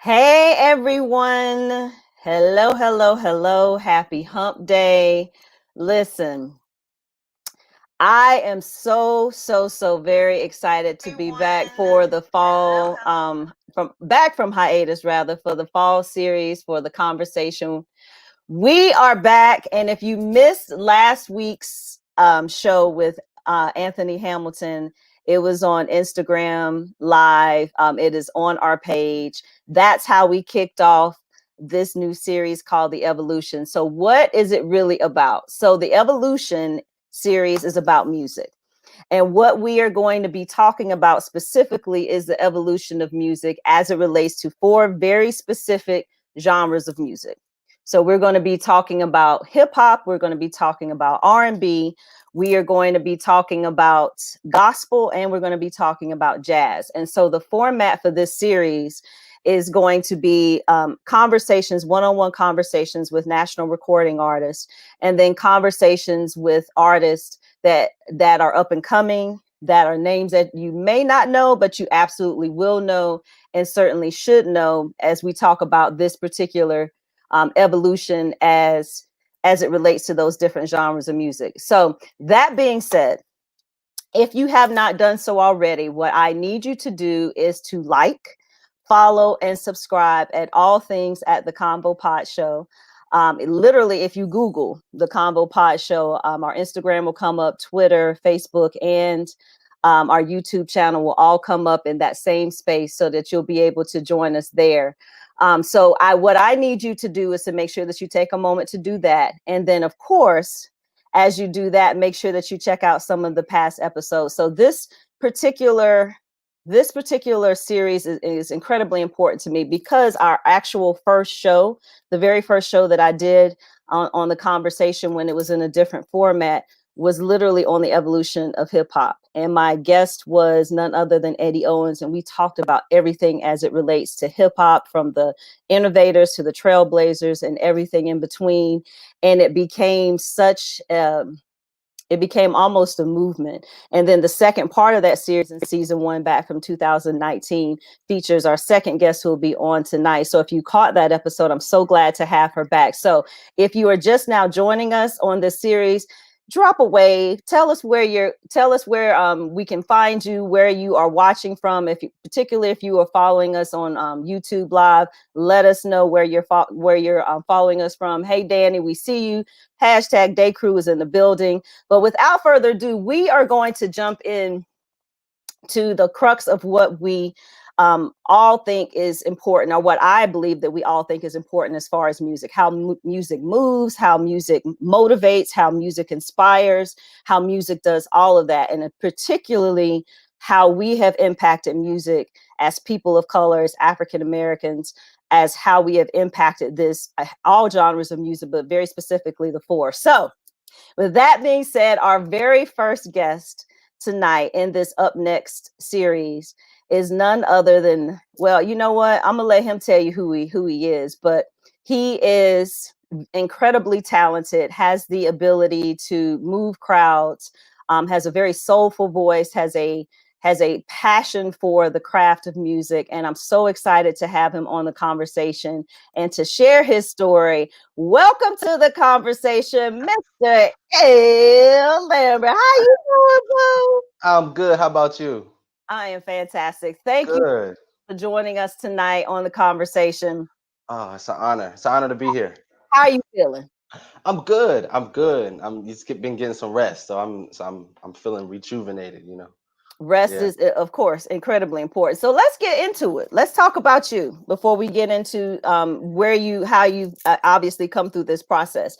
Hey everyone. Hello, hello, hello. Happy hump day. Listen, I am so very excited to be back for the fall from hiatus rather for the fall series for the conversation. We are back, and if you missed last week's show with Anthony Hamilton, it was on Instagram Live. It is on our page. That's how we kicked off this new series called The Evolution. So, what is it really about? So, The Evolution series is about music. And what we are going to be talking about specifically is the evolution of music as it relates to four very specific genres of music. So we're going to be talking about hip hop, we're going to be talking about R&B, we are going to be talking about gospel, and we're going to be talking about jazz. And so the format for this series is going to be conversations, one-on-one conversations with national recording artists, and then conversations with artists that are up and coming, that are names that you may not know, but you absolutely will know and certainly should know as we talk about this particular evolution as it relates to those different genres of music. So that being said, if you have not done so already, what I need you to do is to like, follow, and subscribe at all things at the Convo Pod Show. Literally, if you Google the Convo Pod Show, our Instagram will come up, Twitter, Facebook, and our YouTube channel will all come up in that same space so that you'll be able to join us there. What I need you to do is to make sure that you take a moment to do that. And then, of course, as you do that, make sure that you check out some of the past episodes. So this particular series is incredibly important to me because our actual first show, the very first show that I did on the conversation when it was in a different format, was literally on the evolution of hip hop. And my guest was none other than Eddie Owens. And we talked about everything as it relates to hip hop, from the innovators to the trailblazers and everything in between. And it became it became almost a movement. And then the second part of that series in season one back from 2019 features our second guest who will be on tonight. So if you caught that episode, I'm so glad to have her back. So if you are just now joining us on this series, drop a wave. Tell us where we can find you, where you are watching from. Particularly if you are following us on YouTube Live, let us know where you're following us from. Hey, Danny, we see you. Hashtag Day Crew is in the building. But without further ado, we are going to jump in to the crux of what we all think is important, or what I believe that we all think is important as far as music, how music moves, how music motivates, how music inspires, how music does all of that. And particularly how we have impacted music as people of color, as African Americans, as how we have impacted this, all genres of music, but very specifically the four. So with that being said, our very first guest tonight in this Up Next series is none other than, well, you know what? I'm gonna let him tell you who he is, but he is incredibly talented, has the ability to move crowds, has a very soulful voice, has a passion for the craft of music, and I'm so excited to have him on the conversation and to share his story. Welcome to the conversation, Mr. L. Lambert. How you doing, bro? I'm good. How about you? I am fantastic. Thank you Good. for joining us tonight on the conversation. Oh, it's an honor. It's an honor to be here. How are you feeling? I'm good. I'm good. I'm just been getting some rest, so I'm feeling rejuvenated. Rest Yeah. is, of course, incredibly important. So let's get into it. Let's talk about you before we get into how you obviously come through this process.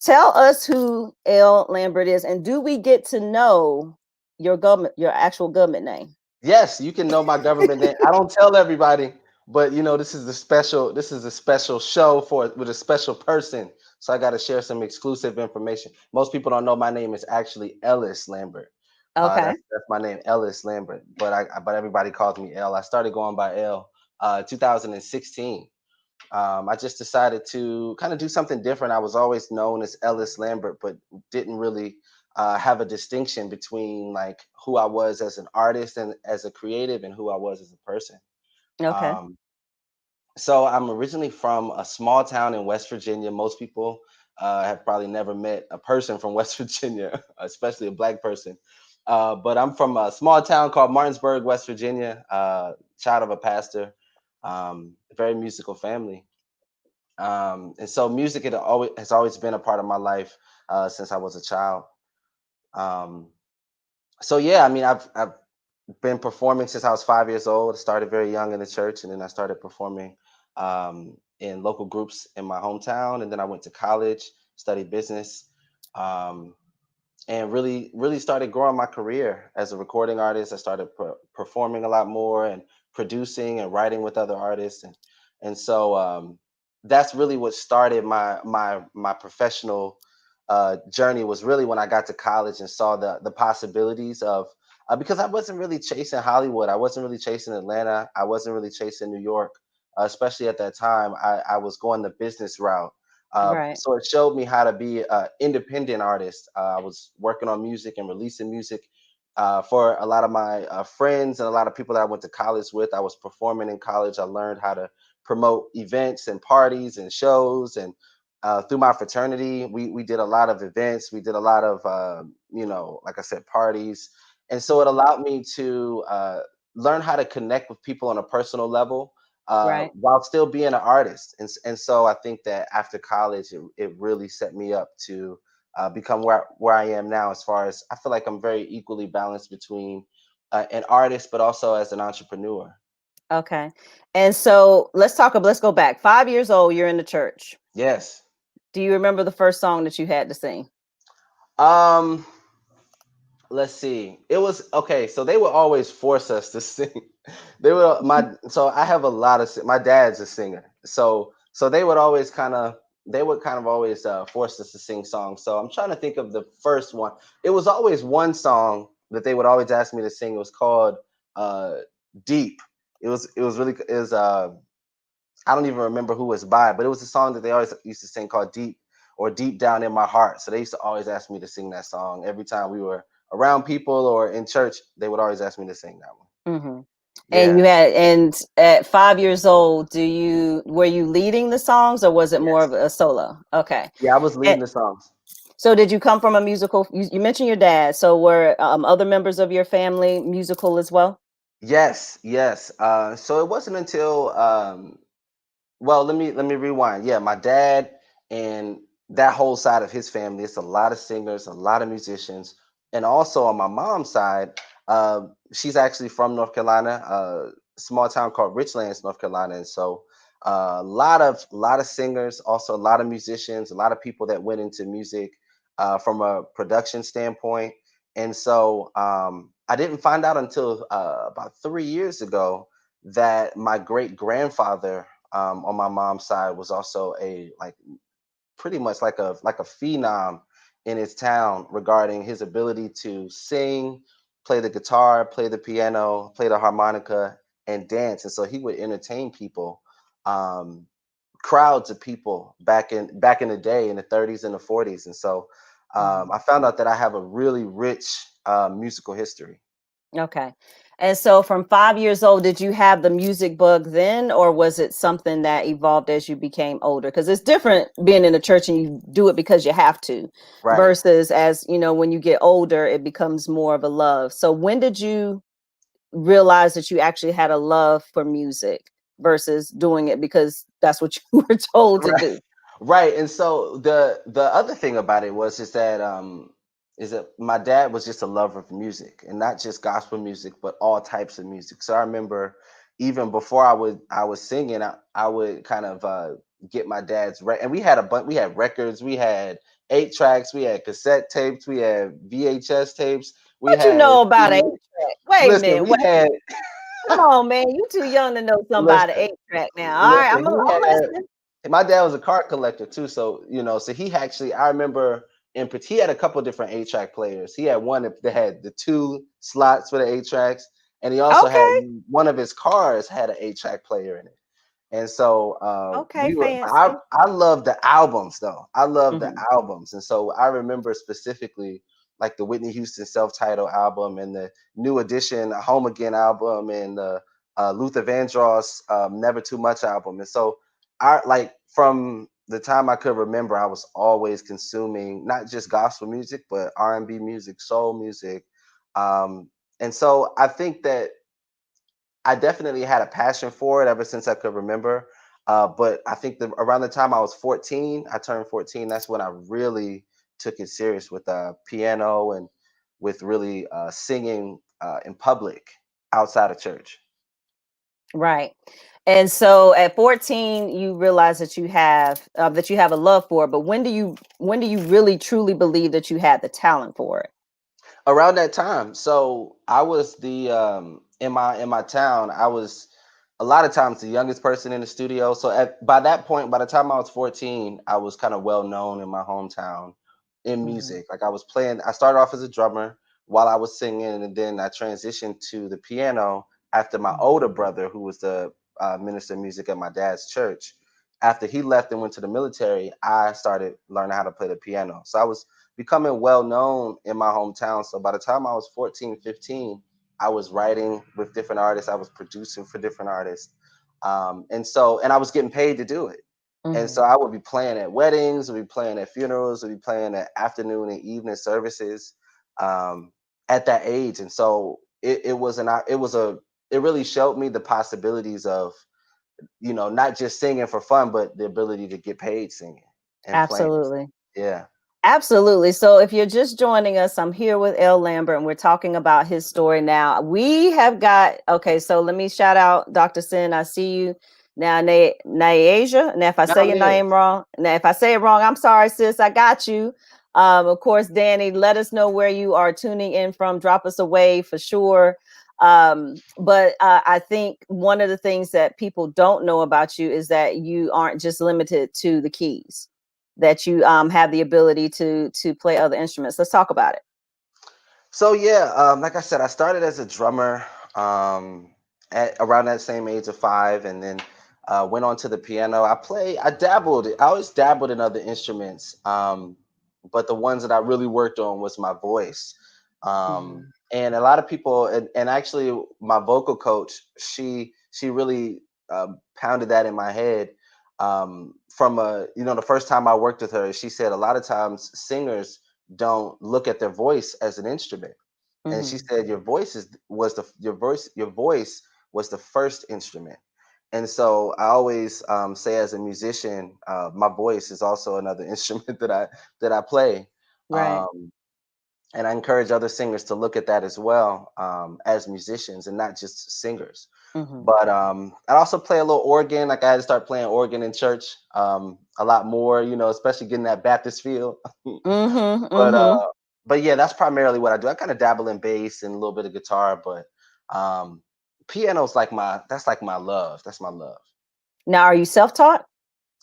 Tell us who L. Lambert is, and do we get to know your actual government name? Yes, you can know my government name. I don't tell everybody, but this is a special show with a special person. So I got to share some exclusive information. Most people don't know my name is actually Ellis Lambert. Okay. That's my name, Ellis Lambert. But everybody calls me L. I started going by L 2016. I just decided to kind of do something different. I was always known as Ellis Lambert, but didn't really have a distinction between like who I was as an artist and as a creative and who I was as a person. Okay. Um, So I'm originally from a small town in West Virginia. Most people have probably never met a person from West Virginia, especially a black person. But I'm from a small town called Martinsburg, West Virginia. Child of a pastor, very musical family, and so music has always been a part of my life since I was a child. Um, so yeah, I mean, I've been performing since I was 5 years old. I started very young in the church, and then I started performing in local groups in my hometown. And then I went to college, studied business, um, and really started growing my career as a recording artist. I started performing a lot more and producing and writing with other artists, and so that's really what started my professional journey. Was really when I got to college and saw the possibilities of, because I wasn't really chasing Hollywood, I wasn't really chasing Atlanta, I wasn't really chasing New York, especially at that time. I was going the business route, Right. so it showed me how to be an independent artist. I was working on music and releasing music for a lot of my friends and a lot of people that I went to college with. I was performing in college. I learned how to promote events and parties and shows. And through my fraternity, we did a lot of events. We did a lot of, like I said, parties. And so it allowed me to learn how to connect with people on a personal level Right. while still being an artist. And so I think that after college, it really set me up to become where I am now. As far as, I feel like I'm very equally balanced between an artist, but also as an entrepreneur. Okay. And so let's go back. 5 years old, you're in the church. Yes. Do you remember the first song that you had to sing? Um, let's see. It was okay. So they would always force us to sing. They would my so I have a lot of my dad's a singer. So they would kind of always force us to sing songs. So I'm trying to think of the first one. It was always one song that they would always ask me to sing. It was called uh Deep. It was really it was I don't even remember who it's by, but it was a song that they always used to sing called Deep, or Deep Down in My Heart. So they used to always ask me to sing that song every time we were around people or in church. They would always ask me to sing that one. Hmm. And Yeah. at 5 years old, were you leading the songs or was it more Yes. of a solo? Okay. Yeah, I was And leading the songs. so did you come from a musical? You mentioned your dad. So were other members of your family musical as well? Yes, yes. So it wasn't until well, let me rewind. Yeah, my dad and that whole side of his family, it's a lot of singers, a lot of musicians. And also on my mom's side, she's actually from North Carolina, a small town called Richlands, North Carolina. And so a lot of singers, also a lot of musicians, a lot of people that went into music from a production standpoint. And so I didn't find out until about 3 years ago that my great grandfather on my mom's side was also a, like, pretty much like a phenom in his town regarding his ability to sing, play the guitar, play the piano, play the harmonica, and dance. And so he would entertain people, um, crowds of people back in the day in the 30s and the 40s. And so Hmm. I found out that I have a really rich musical history. Okay. And so from 5 years old, did you have the music bug then, or was it something that evolved as you became older? Because it's different being in a church and you do it because you have to, Right. versus as you know, when you get older, it becomes more of a love. So when did you realize that you actually had a love for music versus doing it because that's what you were told to Right. do? Right. And so the other thing about it was is that my dad was just a lover of music, and not just gospel music, but all types of music. So I remember even before I was singing, I would kind of get my dad's and we had records, we had 8 tracks, we had cassette tapes, we had VHS tapes, we What you had know about CD. 8 track? Wait a Listen, minute. we had Come on, man. You too young to know something about an listen, 8 track now. All right, listen, I'm listening. my dad was a card collector too, so so he actually, I remember he had a couple different 8 track players. He had one that had the two slots for the 8 tracks, and he also had Okay. one of his cars had an 8 track player in it. And so Okay, we were I fancy. I love the albums though. I love the Mhm. albums. And so I remember specifically like the Whitney Houston self-titled album and the New Edition Home Again album and the Luther Vandross' Never Too Much album. And so I like from the time I could remember, I was always consuming not just gospel music, but R&B music, soul music. Um, and so I think that I definitely had a passion for it ever since I could remember. But I think around the time I was 14, I turned 14. That's when I really took it serious with piano and with really singing in public outside of church. Right. And so at 14, you realize that you have a love for it. But when do you really truly believe that you had the talent for it? Around that time, so I was the in my town, I was a lot of times the youngest person in the studio. So by that point, by the time I was 14, I was kind of well known in my hometown in Hmm. music. Like I started off as a drummer while I was singing, and then I transitioned to the piano after my older brother, who was the minister of music at my dad's church. After he left and went to the military, I started learning how to play the piano. So I was becoming well known in my hometown. So by the time I was 14, 15, I was writing with different artists, I was producing for different artists. And I was getting paid to do it. And so Hmm. I would be playing at weddings, would be playing at funerals, would be playing at afternoon and evening services um, at that age. And so it really showed me the possibilities of, not just singing for fun, but the ability to get paid singing and playing. Absolutely. Yeah. Absolutely. So if you're just joining us, I'm here with L. Lambert and we're talking about his story now. We have got, okay, so let me shout out Dr. Sin. I see you now, Naasia. Now, if I No, say I'm your here. name wrong, now, if I say it wrong, I'm sorry, sis. I got you. Of course, Danny, let us know where you are tuning in from. Drop us a wave for sure. But I think one of the things that people don't know about you is that you aren't just limited to the keys, that you have the ability to play other instruments. Let's talk about it. So yeah, like I said, I started as a drummer at around that same age of 5, and then went on to the piano. I dabbled. I always dabbled in other instruments, but the ones that I really worked on was my voice. Mhm. And a lot of people, and actually, my vocal coach, she really pounded that in my head. From the first time I worked with her, she said a lot of times singers don't look at their voice as an instrument. And she Mhm. said your voice is was the your voice was the first instrument. And so I always say as a musician, my voice is also another instrument that I play. Right. Um, and I encourage other singers to look at that as well, as musicians and not just singers. Mhm. But I also play a little organ. Like I had to start playing organ in church a lot more, especially getting that Baptist feel. Mhm. But Mhm. yeah, that's primarily what I do. I kind of dabble in bass and a little bit of guitar, but um, piano's like my love. That's my love. Now, are you self-taught?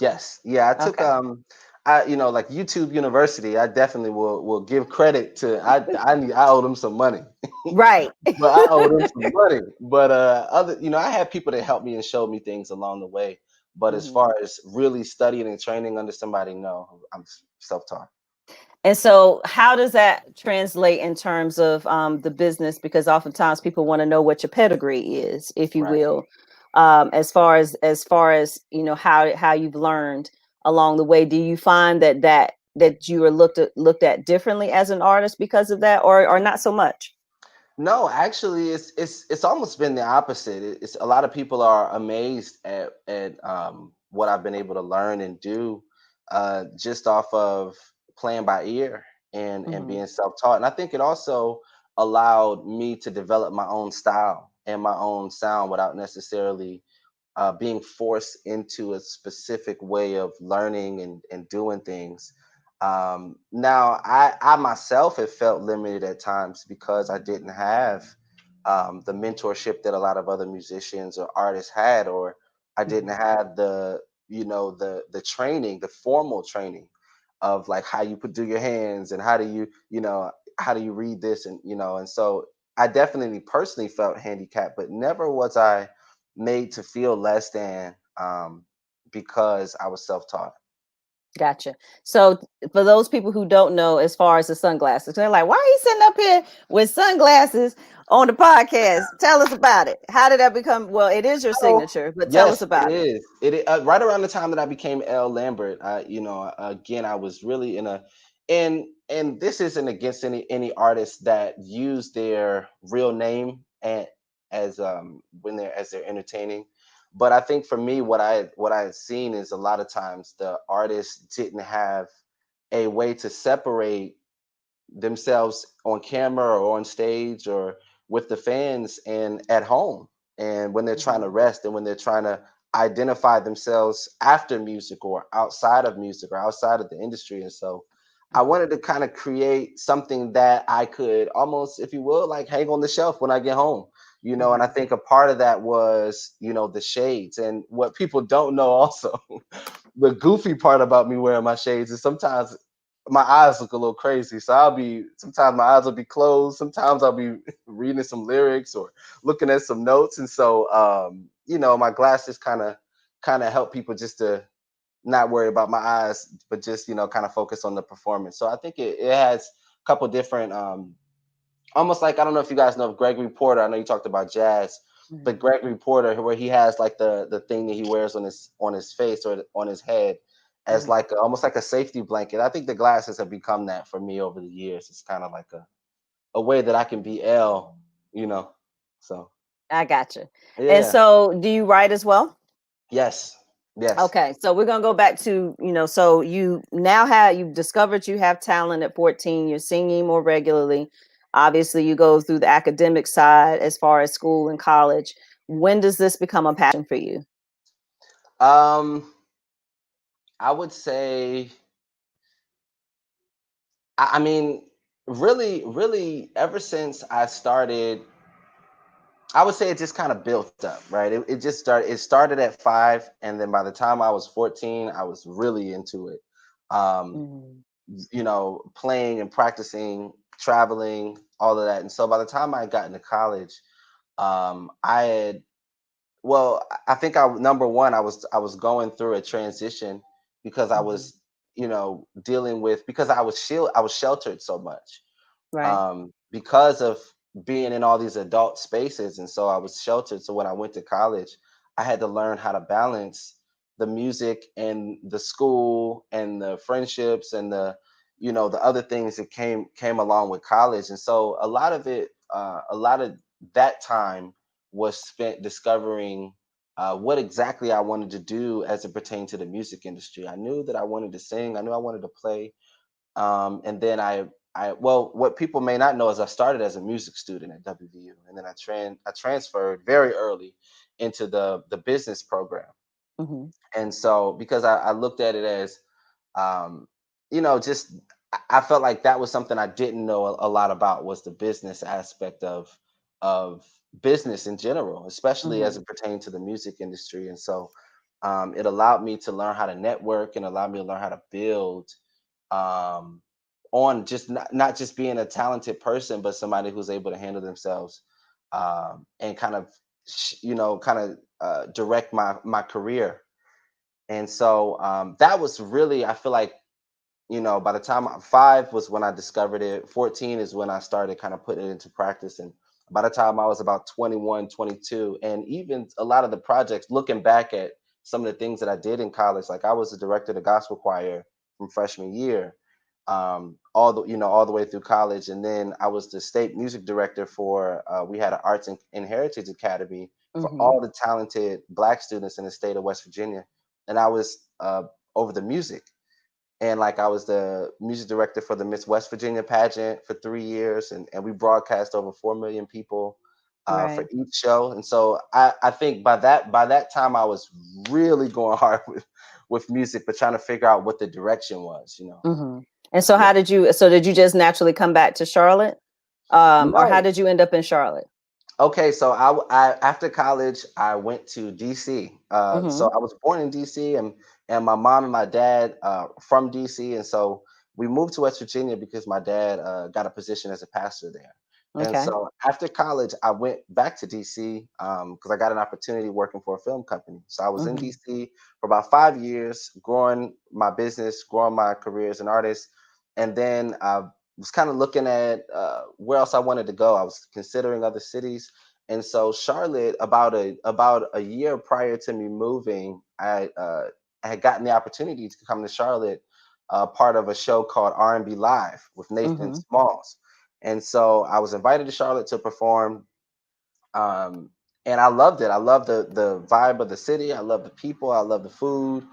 Yes, yeah. I took Okay. like YouTube University. I definitely will give credit to. I owe them some money, Right. but I owe them some money. But I had people that helped me and showed me things along the way. But as Mhm. far as really studying and training under somebody, no, I'm self-taught. And so, how does that translate in terms of the business? Because oftentimes people want to know what your pedigree is, if you Right. will, as far as how you've learned along the way. Do you find that you are looked at differently as an artist because of that, or not so much? No, actually, it's almost been the opposite. It's a lot of people are amazed at what I've been able to learn and do just off of playing by ear and Hmm. being self-taught. And I think it also allowed me to develop my own style and my own sound without necessarily being forced into a specific way of learning and doing things. Now, I myself have felt limited at times because I didn't have the mentorship that a lot of other musicians or artists had, or I didn't Hmm. have the training, the formal training of like how you do your hands and how do you read this and so I definitely personally felt handicapped, but never was I made to feel less than because I was self-taught. Gotcha. So for those people who don't know, as far as the sunglasses, they're like, "Why are you sitting up here with sunglasses on the podcast?" Tell us about it. How did that become? Well, it is your So signature, but tell us yes, it about it. is. Right around the time that I became L. Lambert. Again, I was really in a, and this isn't against any artists that use their real name and as when they're as they're entertaining. But I think for me, what I had seen is a lot of times the artists didn't have a way to separate themselves on camera or on stage or with the fans and at home, and when they're trying to Mhm, rest and when they're trying to identify themselves after music or outside of music or outside of the industry. And so I mhm, wanted to kind of create something that I could almost, if you will, like hang on the shelf when I get home. And I mhm, think a part of that was, the shades. And what people don't know also, the goofy part about me wearing my shades is sometimes my eyes look a little crazy. So sometimes my eyes will be closed. Sometimes I'll be reading some lyrics or looking at some notes. And so, my glasses kind of help people just to not worry about my eyes, but just, kind of focus on the performance. So I think it has a couple different, almost like, I don't know if you guys know of Gregory Porter. I know you talked about jazz, but mhm, Gregory Porter, where he has like the thing that he wears on his face or on his head as mhm. like almost like a safety blanket. I think the glasses have become that for me over the years. It's kind of like a way that I can be L, you know. So I gotcha. And yeah, so, do you write as well? yes, yes. Okay, so we're gonna go back to, so you've discovered you have talent at 14, you're singing more regularly. Obviously, you go through the academic side as far as school and college. When does this become a passion for you? Um, I would say, I mean, really, really, ever since I started, I would say it just kind of built up, right? It just started. It started at 5, and then by the time I was 14, I was really into it. Um, Mhm, playing and practicing, traveling, all of that. And so by the time I got into college, I had well, I think number one, I was going through a transition because I mhm. was, dealing with because I was sheltered so much, Right. because of being in all these adult spaces. And so I was sheltered. So when I went to college, I had to learn how to balance the music and the school and the friendships and the other things that came along with college. And so a lot of that time was spent discovering what exactly I wanted to do as it pertained to the music industry. I knew that I wanted to sing. I knew I wanted to play, and then well, what people may not know is I started as a music student at WVU, and then I transferred very early into the business program. Mhm, And so because I looked at it as, um, just I felt like that was something I didn't know a lot about, was the business aspect of business in general, especially as mhm, it pertained to the music industry. And so it allowed me to learn how to network and allowed me to learn how to build, um, on just not just being a talented person, but somebody who's able to handle themselves, and kind of direct my career. And so that was really, I feel like, by the time 5 was when I discovered it, 14 is when I started kind of putting it into practice. And by the time I was about 21, 22, and even a lot of the projects, looking back at some of the things that I did in college, like I was the director of the gospel choir from freshman year, all the way through college. And then I was the state music director for, we had an Arts and Heritage Academy for mhm. all the talented Black students in the state of West Virginia. And I was over the music, and like I was the music director for the Miss West Virginia pageant for 3 years, and we broadcast over 4 million people for Right. each show. And so I think by that time I was really going hard with music, but trying to figure out what the direction was. Mhm. And so Yeah. did you just naturally come back to Charlotte? Or how No. did you end up in Charlotte? Okay, so after college I went to DC. So Mhm, I was born in DC, and my mom and my dad from DC, and so we moved to West Virginia because my dad got a position as a pastor there. And Okay. so after college, I went back to DC because I got an opportunity working for a film company. So I was in Mhm. DC for about 5 years, growing my business, growing my career as an artist. And then I was kind of looking at where else I wanted to go. I was considering other cities. And so Charlotte, about a year prior to me moving, I had gotten the opportunity to come to Charlotte, part of a show called R&B Live with Nathan Mhm. Smalls. And so I was invited to Charlotte to perform, and I loved it. I loved the vibe of the city. I love the people. I love the food.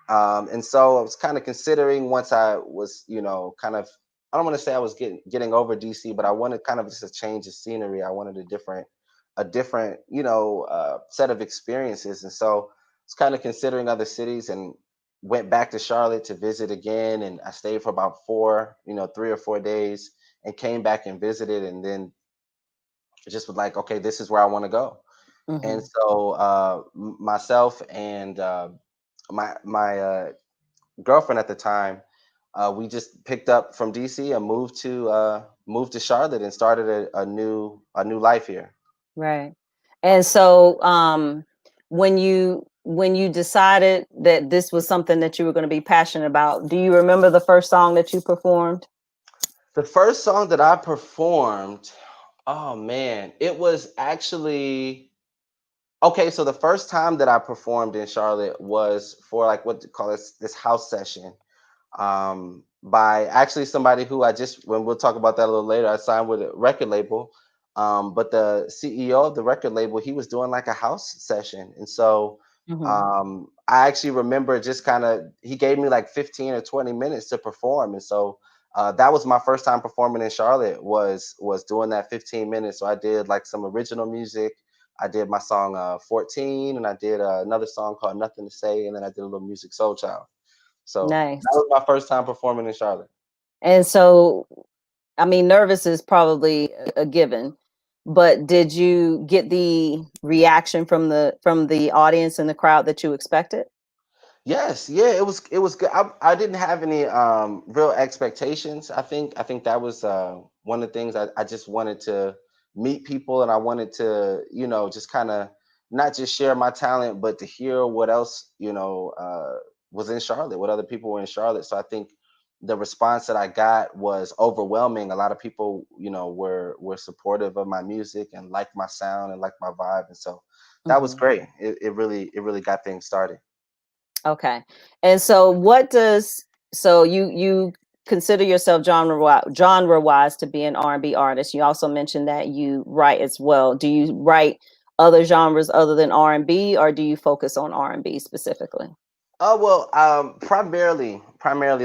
And so I was kind of considering once I was, kind of, I don't want to say I was getting over DC, but I wanted kind of just a change of scenery. I wanted a different, set of experiences. And so I was kind of considering other cities and went back to Charlotte to visit again. And I stayed for about 3 or 4 days and came back and visited. And then just was like, okay, this is where I want to go. And Mhm. so myself and my girlfriend at the time, we just picked up from DC and moved to Charlotte and started a new life here. Right. And so, when you decided that this was something that you were going to be passionate about, do you remember the first song that you performed? The first song that I performed, oh man, it was actually okay. So the first time that I performed in Charlotte was for like what to call this house session, by actually somebody who I just, when we'll talk about that a little later, I signed with a record label. But the CEO of the record label, he was doing like a house session. And so Mhm. I actually remember just kind of, he gave me like 15 or 20 minutes to perform. And so that was my first time performing in Charlotte, was doing that 15 minutes. So I did like some original music. I did my song 14, and I did another song called Nothing to Say, and then I did a little music Soul Child. So that Nice. was my first time performing in Charlotte. And so, I mean, nervous is probably a given, but did you get the reaction from the audience and the crowd that you expected? Yes, yeah, it was good. I didn't have any real expectations. I think that was one of the things. I just wanted to meet people, and I wanted to, just kind of not just share my talent, but to hear what else, was in Charlotte, what other people were in Charlotte. So I think the response that I got was overwhelming. A lot of people, were supportive of my music and liked my sound and liked my vibe, and so that was Mhm. great. It really got things started. Okay. And so you consider yourself genre wise to be an R&B artist. You also mentioned that you write as well. Do you write other genres other than R&B, or do you focus on R&B specifically? Oh well, primarily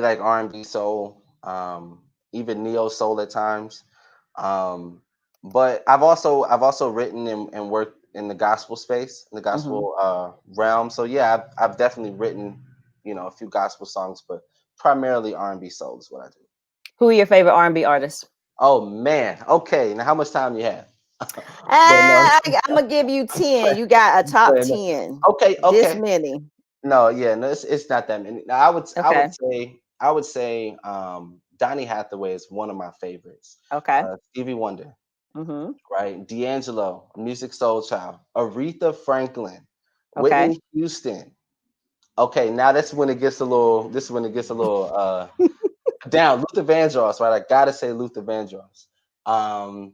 like R&B, soul, even neo soul at times. Um, but I've also written and worked in the gospel space, in the Mhm. gospel realm. So yeah, I've definitely written, a few gospel songs, but primarily R&B soul is what I do. Who are your favorite R&B artists? Oh man, okay. Now how much time you have? But no, I'm gonna give you 10. You got a top but no. 10. Okay, This okay. many. No, yeah, no, it's not that many. Now, I would Okay. say I would say Donny Hathaway is one of my favorites. Okay. Stevie Wonder, Mhm. right? D'Angelo, Music Soul Child, Aretha Franklin, Okay. Whitney Houston. Okay, now that's when it gets a little. This is when it gets a little down. Luther Vandross, right? I gotta say Luther Vandross. Um,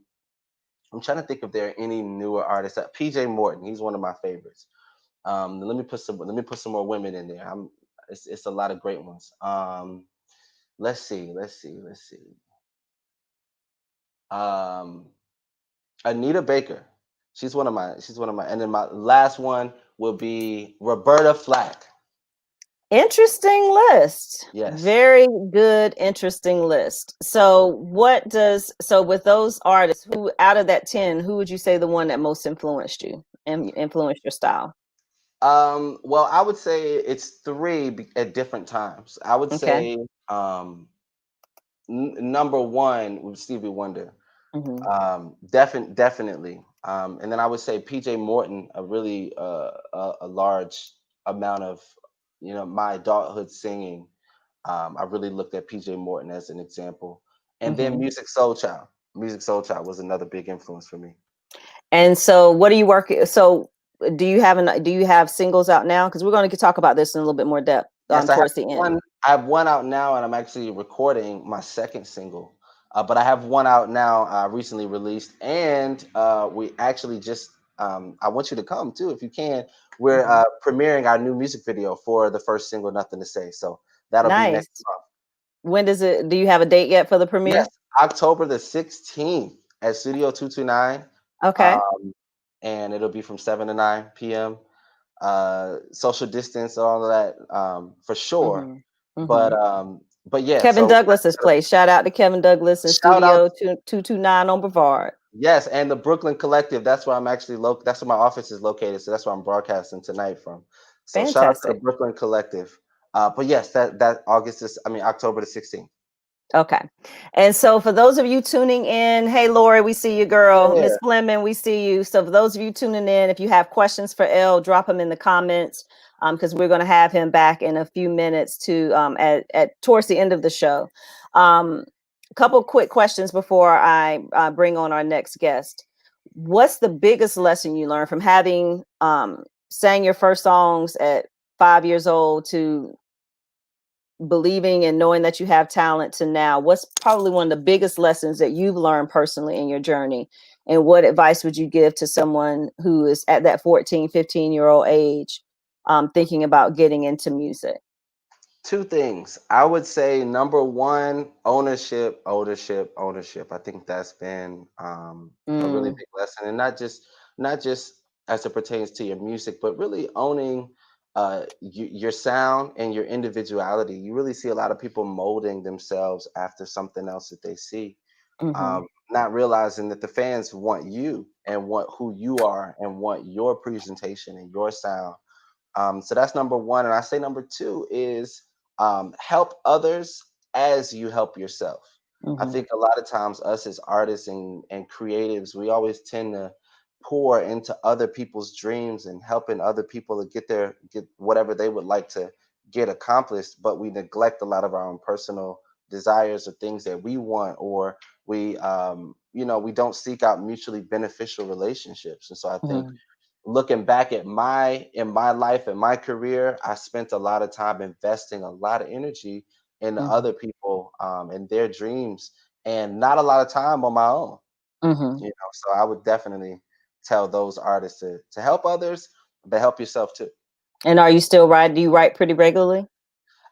I'm trying to think if there are any newer artists. PJ Morton, he's one of my favorites. Let me put some more women in there. It's a lot of great ones. Let's see. Um, Anita Baker. She's one of my, and then my last one will be Roberta Flack. Interesting list. Yes. Very good, interesting list. So with those artists, who out of that 10, who would you say the one that most influenced you and influenced your style? Well, I would say it's three at different times. I would Okay. say number one was Stevie Wonder. Hmm. Definitely. And then I would say PJ Morton, a really a large amount of my adulthood singing. I really looked at PJ Morton as an example, and then Hmm. Music Soul Child. Music Soul Child was another big influence for me. And so, what are you working? So, do you have singles out now? Because we're going to talk about this in a little bit more depth Yes, towards the end. I have one out now, and I'm actually recording my second single. But I have one out now, recently released, and we actually just I want you to come too if you can. We're premiering our new music video for the first single, "Nothing to Say." So that'll be Nice. next month. When does it? Do you have a date yet for the premiere? Yes, October the 16th at Studio 229. Okay. Um, and it'll be from 7 to 9 p.m. Social distance, all of that, for sure. Mm-hmm. But Mm-hmm. yeah, Kevin so Douglas's place. Shout out to Kevin Douglas in shout out, Studio 229 on Brevard. yes, and the Brooklyn Collective. That's where I'm actually that's where my office is located. So that's where I'm broadcasting tonight from. So shout out to the Fantastic. Brooklyn Collective. But yes, that October the 16th. Okay. And so for those of you tuning in, hey Lori, we see you, girl. Yeah. Miss Fleming, we see you. So for those of you tuning in, if you have questions for Elle, drop them in the comments. Because we're going to have him back in a few minutes to at towards the end of the show. A couple quick questions before I bring on our next guest. What's the biggest lesson you learned from having sang your first songs at 5 years old to believing and knowing that you have talent to now? What's probably one of the biggest lessons that you've learned personally in your journey? And what advice would you give to someone who is at that 14, 15-year-old age, thinking about getting into music? Two things. I would say number one, ownership, ownership, ownership. I think that's been a really Mm, big lesson, and not just as it pertains to your music, but really owning your sound and your individuality. You really see a lot of people molding themselves after something else that they see, mm-hmm, not realizing that the fans want you and want who you are and want your presentation and your sound. So that's number one. And I say number two is help others as you help yourself. I mm-hmm, think a lot of times, us as artists and creatives, we always tend to pour into other people's dreams and helping other people to get whatever they would like to get accomplished, but we neglect a lot of our own personal desires or things that we want, or we don't seek out mutually beneficial relationships. And so I think, mm-hmm, looking back at my life and my career, I spent a lot of time investing a lot of energy into mm-hmm, other people, and their dreams, and not a lot of time on my own. mm-hmm. So I would definitely tell those artists to help others, but help yourself too. And are you still writing? Do you write pretty regularly?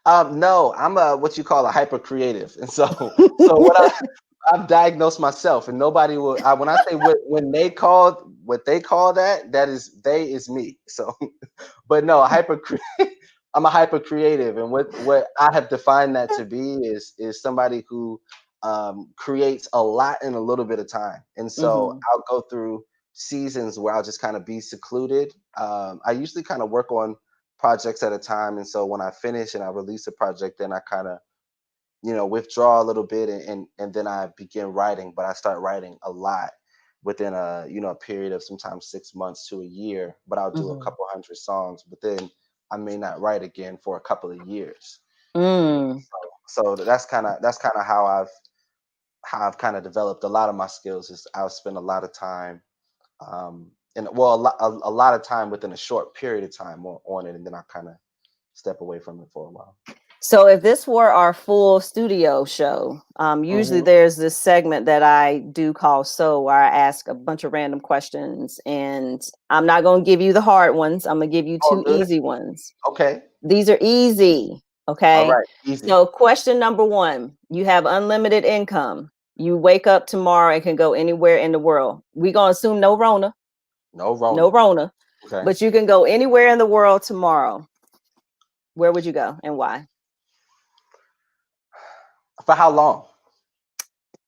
No, I'm a what you call a hyper creative, and so I've diagnosed myself, and nobody will. When I say what they call that is they is me. So, but no, I'm a hyper creative, and what I have defined that to be is somebody who creates a lot in a little bit of time. And so Mm-hmm, I'll go through seasons where I'll just kind of be secluded. I usually kind of work on projects at a time, and so when I finish and I release a project, then I kind of withdraw a little bit, and then I begin writing. But I start writing a lot within a period of sometimes 6 months to a year. But I'll do a mm-hmm. couple hundred songs, but then I may not write again for a couple of years. Mm. So that's kind of how I've kind of developed a lot of my skills. Is I'll spend a lot of time, and well, a lot of time within a short period of time on it, and then I kind of step away from it for a while. So if this were our full studio show, usually Hmm. there's this segment that I do call "So," where I ask a bunch of random questions, and I'm not going to give you the hard ones. I'm going to give you All two good. easy ones. Okay. These are easy. All Okay. right. Easy. So question number one, you have unlimited income. You wake up tomorrow and can go anywhere in the world. We're going to assume no Rona, No no Rona. Rona, Okay. but you can go anywhere in the world tomorrow. Where would you go and why? For how long?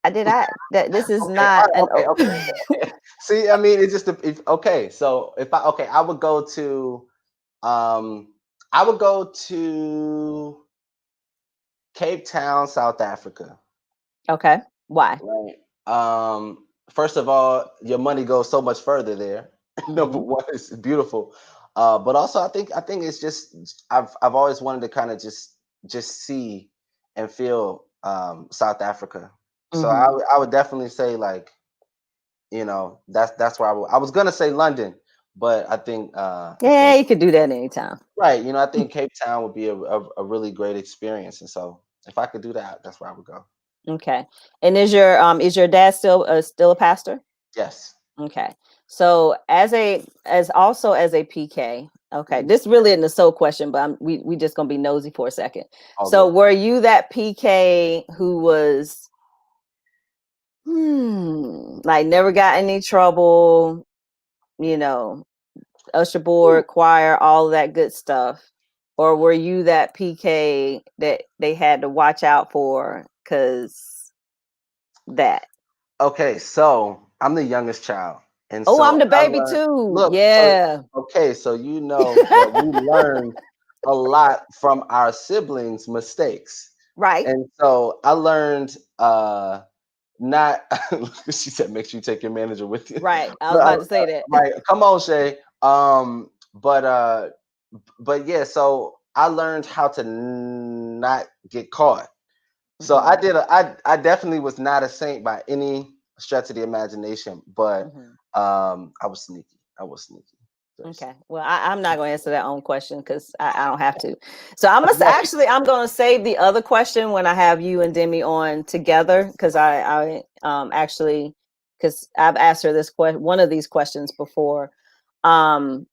I did I that this is Okay. All not right. an Okay. Okay. See, I mean, it's just okay. So I would go to um I would go to Cape Town, South Africa. okay. Why? Right. First of all, your money goes so much further there. Number Mm-hmm. one, it's beautiful. But also I think it's just I've always wanted to kind of just see and feel South Africa. So I would definitely say like, that's where I was gonna say London, but I think I Yeah, think you could do that anytime. right, I think Cape Town would be a really great experience, and so if I could do that, that's where I would go. Okay. And is your dad still a pastor? Yes. Okay. So as also as a PK, okay, Mhm. this really isn't a soul question, but we just gonna be nosy for a second. All So good. were you that PK who was like never got any trouble, you know, usher Ooh. board, choir, all of that good stuff? Or were you that PK that they had to watch out for because that? Okay, so I'm the youngest child, and Oh, I'm so the I baby learned. too. Look, so Yeah. okay, so you know that we learned a lot from our siblings' mistakes, Right. and so I learned not. She said, make sure you take your manager with you. Right. I was But about to say that. right, come on, Shay. But yeah, so I learned how to not get caught. So Mhm, I definitely was not a saint by any stretch of the imagination, but mhm. I was sneaky. I was sneaky. Very Okay. sneaky. Well, I'm not going to answer that own question because I don't have to. So I must Right. actually, I'm going to save the other question when I have you and Demi on together because I actually, because I've asked her this question, one of these questions before. Um,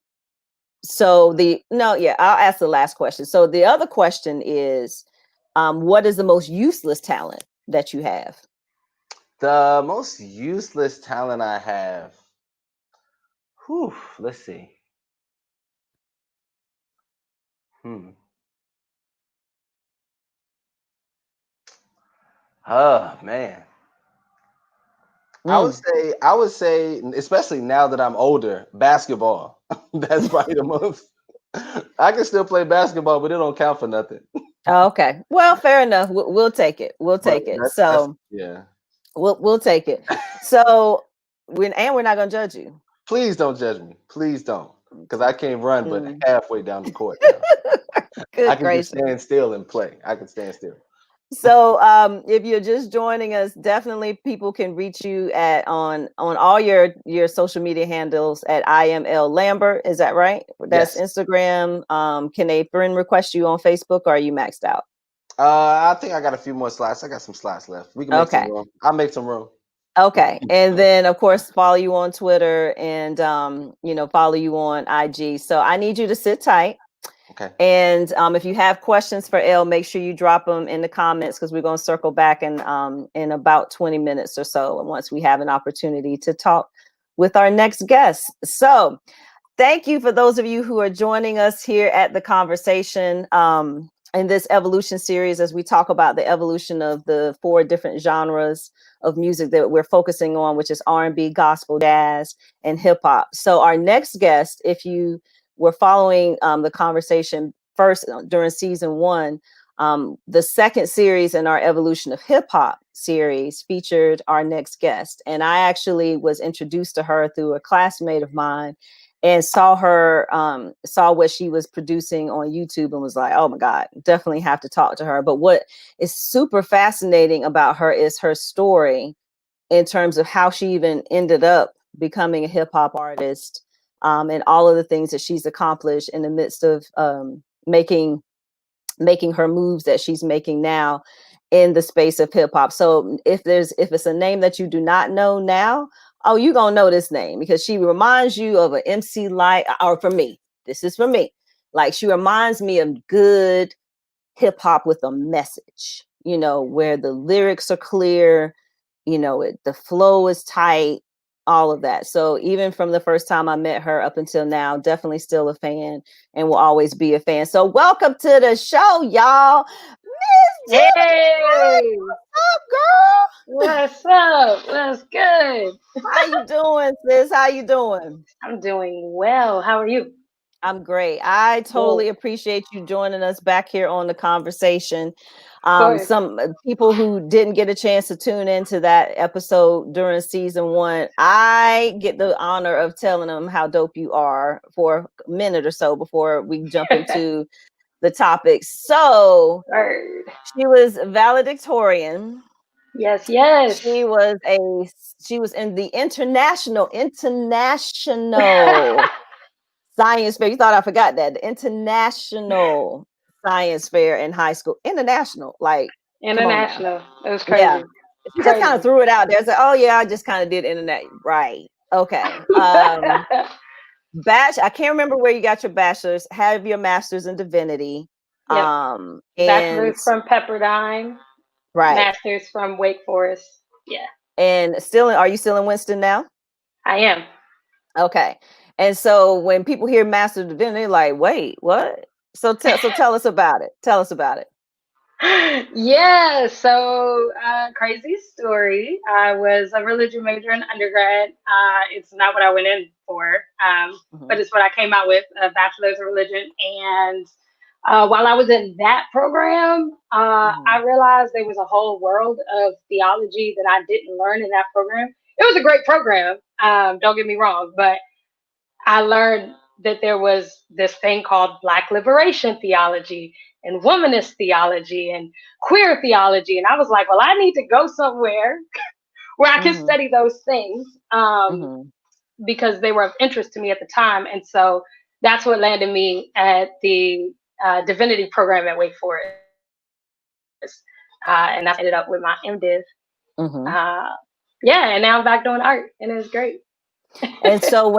no, yeah, I'll ask the last question. So the other question is, what is the most useless talent that you have? The most useless talent I have. Whew, let's see. Hmm. Oh man. Mm. I would say, especially now that I'm older, basketball. That's probably the most. I can still play basketball, but it don't count for nothing. Oh, okay. Well, fair enough. We'll take it. We'll But take it. that's So yeah. we'll take it. So we're not gonna judge you. Please don't judge me. Please don't, because I can't run, but Mm. halfway down the court now. I Good can just gracious. stand still and play. I can stand still. So if you're just joining us, definitely people can reach you at on all your social media handles at IML Lambert. Is that right? That's Yes. Instagram. Can they friend request you on Facebook or are you maxed out? I think I got a few more slots. I got some slots left. We can make some Okay. room. I'll make some room. Okay. And then of course follow you on Twitter and follow you on IG. So I need you to sit tight. Okay. And if you have questions for Elle, make sure you drop them in the comments because we're going to circle back in about 20 minutes or so once we have an opportunity to talk with our next guest. So thank you for those of you who are joining us here at the conversation in this evolution series as we talk about the evolution of the 4 different genres of music that we're focusing on, which is R&B, gospel, jazz, and hip hop. So our next guest, if you were following the conversation first during season 1, the second series in our evolution of hip hop series featured our next guest. And I actually was introduced to her through a classmate of mine and saw what she was producing on YouTube and was like, oh my God, definitely have to talk to her. But what is super fascinating about her is her story in terms of how she even ended up becoming a hip hop artist, and all of the things that she's accomplished in the midst of making her moves that she's making now in the space of hip hop. So if it's a name that you do not know now, oh, you're gonna know this name because she reminds you of an MC Light, or for me, this is for me. Like she reminds me of good hip hop with a message, where the lyrics are clear, the flow is tight, all of that. So even from the first time I met her up until now, definitely still a fan and will always be a fan. So welcome to the show, y'all. Miss Demi, Hey, what's up, girl? what's up? What's good? How you doing, sis? How you doing? I'm doing well. How are you? I'm great. I Good. totally appreciate you joining us back here on the conversation. Of course. Some people who didn't get a chance to tune into that episode during season 1, I get the honor of telling them how dope you are for a minute or so before we jump into the topics. So Word. she was valedictorian Yes, yes. She was in the international science fair. You thought I forgot that. The international science fair in high school. International. Like, come on now. International. It was Yeah. crazy. She just kind of Crazy. threw it out there. It's like, oh yeah, I just kind of did internet. Right. Okay. I can't remember where you got your bachelor's. Have your master's in divinity. Yep. And Bachelor's from Pepperdine. right. Master's from Wake Forest. Yeah. And are you still in Winston now? I am. Okay. And so when people hear master of divinity, they're like, wait, what? So tell us about it. Tell us about it. Yeah, so crazy story. I was a religion major in undergrad. It's not what I went in for, but it's what I came out with, a bachelor's of religion. And while I was in that program, I realized there was a whole world of theology that I didn't learn in that program. It was a great program, don't get me wrong, but I learned that there was this thing called Black liberation theology and womanist theology and queer theology. And I was like, well, I need to go somewhere where I can study those things because they were of interest to me at the time. And so that's what landed me at the divinity program at Wake Forest. And that's ended up with my MDiv. Yeah, and now I'm back doing art, and it's great. And so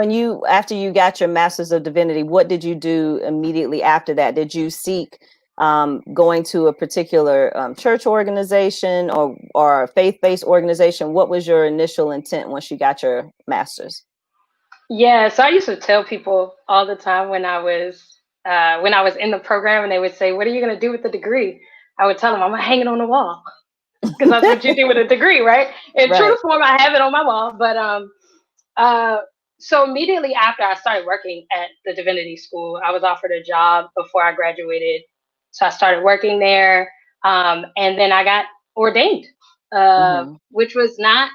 after you got your master's of divinity, what did you do immediately after that? Did you seek going to a particular church organization or a faith-based organization? What was your initial intent once you got your master's? Yeah, so I used to tell people all the time when I was in the program, and they would say, "What are you going to do with the degree?" I would tell them, "I'm gonna hang it on the wall," because that's what you do with a degree, right? In true form, I have it on my wall. But so immediately after I started working at the divinity school, I was offered a job before I graduated. So I started working there, and then I got ordained, which was not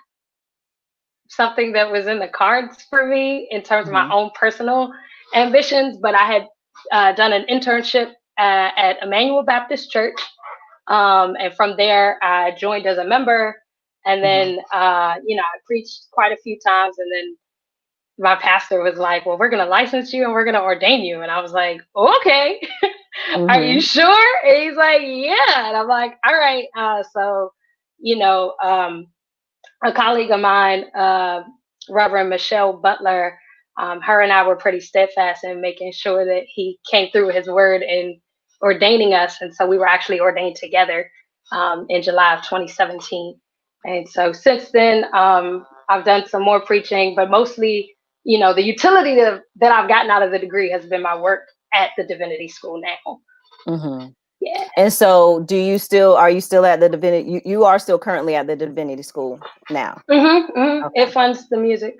something that was in the cards for me in terms of my own personal ambitions. But I had done an internship at Emmanuel Baptist Church. And from there, I joined as a member. And then, I preached quite a few times. And then my pastor was like, well, we're going to license you and we're going to ordain you. And I was like, okay, are you sure? And he's like, yeah. And I'm like, all right. So, a colleague of mine, Reverend Michelle Butler, her and I were pretty steadfast in making sure that he came through his word and ordaining us. And so we were actually ordained together in July of 2017. And so since then, I've done some more preaching, but mostly, the utility that I've gotten out of the degree has been my work at the divinity school now. Yeah. And so are you still at the divinity? You are still currently at the divinity school now. Okay. It funds the music.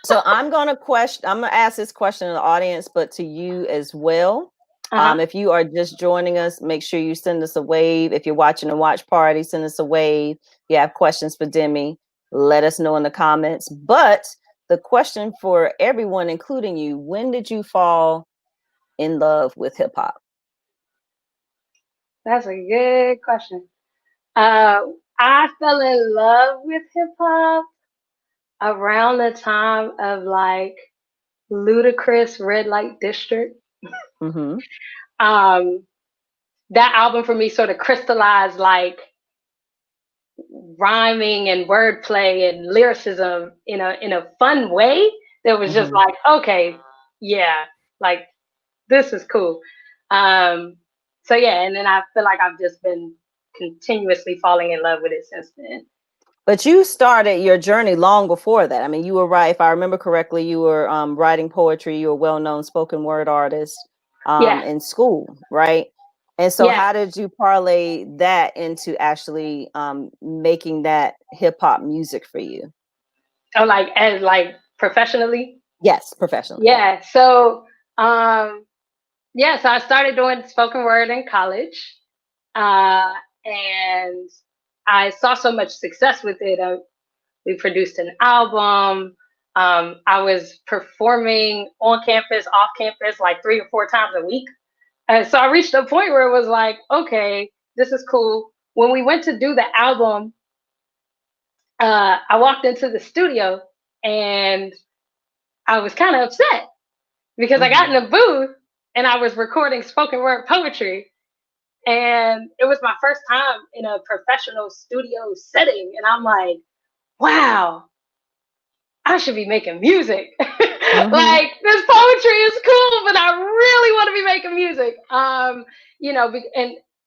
So I'm going to ask this question to the audience, but to you as well. If you are just joining us, make sure you send us a wave. If you're watching a watch party, send us a wave. If you have questions for Demi, let us know in the comments. But the question for everyone, including you, when did you fall in love with hip hop? That's a good question. I fell in love with hip hop around the time of like Ludacris Red Light District. That album for me sort of crystallized like rhyming and wordplay and lyricism in a fun way that was just like, okay, yeah, like this is cool. So yeah, and then I feel like I've just been continuously falling in love with it since then. But you started your journey long before that. I mean, you were if I remember correctly, you were writing poetry. You were a well-known spoken word artist in school, right? And so how did you parlay that into actually making that hip hop music for you? Oh, like professionally? Yes, professionally. Yeah. So so I started doing spoken word in college. And I saw so much success with it. We produced an album. I was performing on campus, off campus, like 3 or 4 times a week. And so I reached a point where it was like, okay, this is cool. When we went to do the album, I walked into the studio and I was kind of upset because I got in the booth and I was recording spoken word poetry. And it was my first time in a professional studio setting. And I'm like, wow, I should be making music. Like, this poetry is cool, but I really want to be making music. And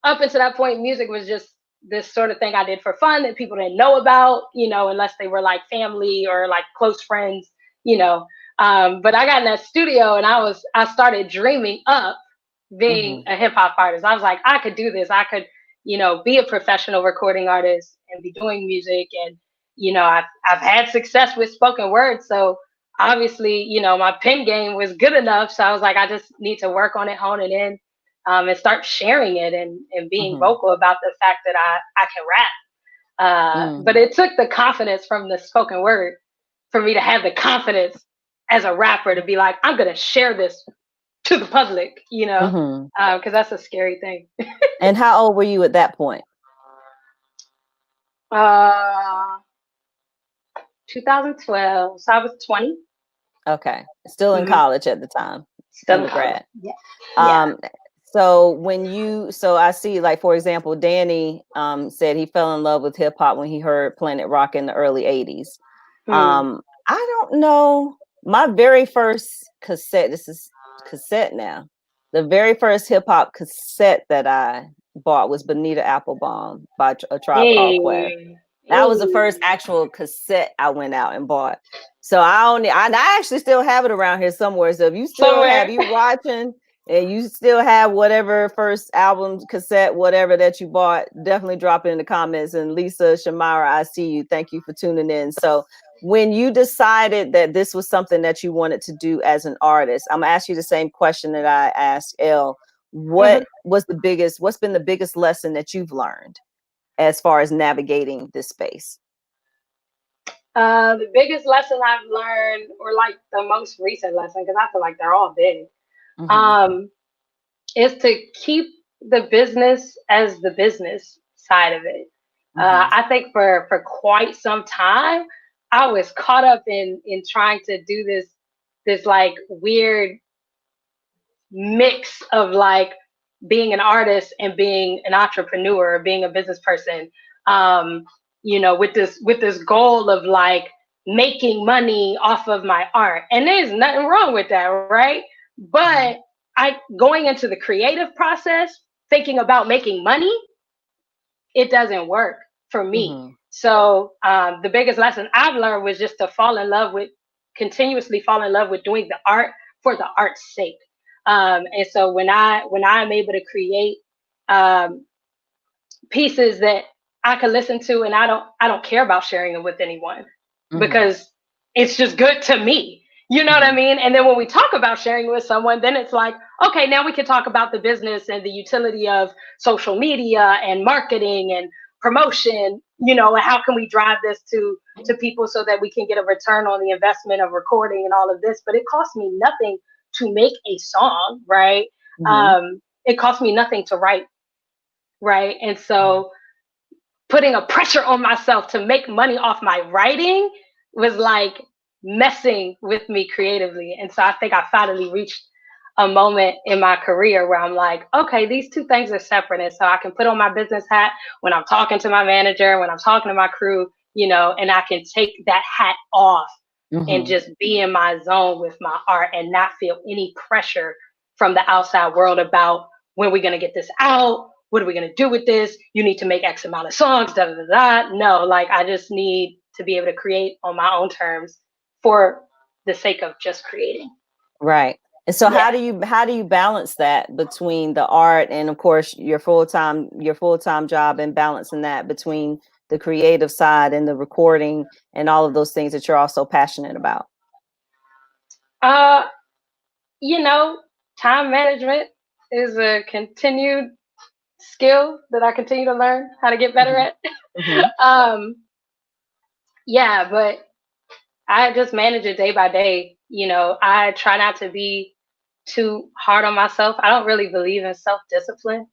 up until that point, music was just this sort of thing I did for fun that people didn't know about, unless they were like family or like close friends, you know. But I got in that studio and I started dreaming up being a hip hop artist. I was like, I could do this. I could, be a professional recording artist and be doing music. And, I've had success with spoken word. So obviously, my pen game was good enough. So I was like, I just need to work on it, hone it in, and start sharing it and being vocal about the fact that I can rap. But it took the confidence from the spoken word for me to have the confidence as a rapper to be like, I'm going to share this to the public, because that's a scary thing. And how old were you at that point? 2012. So I was 20. Okay. Still in college at the time. Still undergrad. Yeah. So I see, like, for example, Danny said he fell in love with hip hop when he heard Planet Rock in the early 80s. I don't know. My very first cassette, this is cassette now. The very first hip hop cassette that I bought was Bonita Applebaum by A Tribe Called Quest. That was the first actual cassette I went out and bought. So I actually still have it around here somewhere. So if you still have, you watching and you still have whatever first album, cassette, whatever that you bought, definitely drop it in the comments. And Lisa, Shamira, I see you. Thank you for tuning in. So when you decided that this was something that you wanted to do as an artist, I'm gonna ask you the same question that I asked Elle. What's been the biggest lesson that you've learned as far as navigating this space? The biggest lesson I've learned, or like the most recent lesson, because I feel like they're all big, is to keep the business as the business side of it. I think for quite some time, I was caught up in trying to do this like weird mix of like being an artist and being an entrepreneur or being a business person. With this goal of like making money off of my art. And there's nothing wrong with that, right? But going into the creative process, thinking about making money, it doesn't work for me. So the biggest lesson I've learned was just to continuously fall in love with doing the art for the art's sake. And so when I'm able to create pieces that I can listen to, and I don't care about sharing them with anyone because it's just good to me. You know what I mean? And then when we talk about sharing with someone, then it's like, okay, now we can talk about the business and the utility of social media and marketing and promotion, and how can we drive this to people so that we can get a return on the investment of recording and all of this. But it costs me nothing to make a song, right? It costs me nothing to write, right? And so putting a pressure on myself to make money off my writing was like messing with me creatively. And so I think I finally reached a moment in my career where I'm like, okay, these two things are separate. And so I can put on my business hat when I'm talking to my manager, when I'm talking to my crew, and I can take that hat off and just be in my zone with my art and not feel any pressure from the outside world about when we're going to get this out. What are we going to do with this? You need to make X amount of songs, da, da, da, da. No, like I just need to be able to create on my own terms for the sake of just creating. Right. And so how do you balance that between the art and, of course, your full-time job, and balancing that between the creative side and the recording and all of those things that you're also passionate about? Time management is a continued skill that I continue to learn how to get better at. But I just manage it day by day. I try not to be too hard on myself. I don't really believe in self-discipline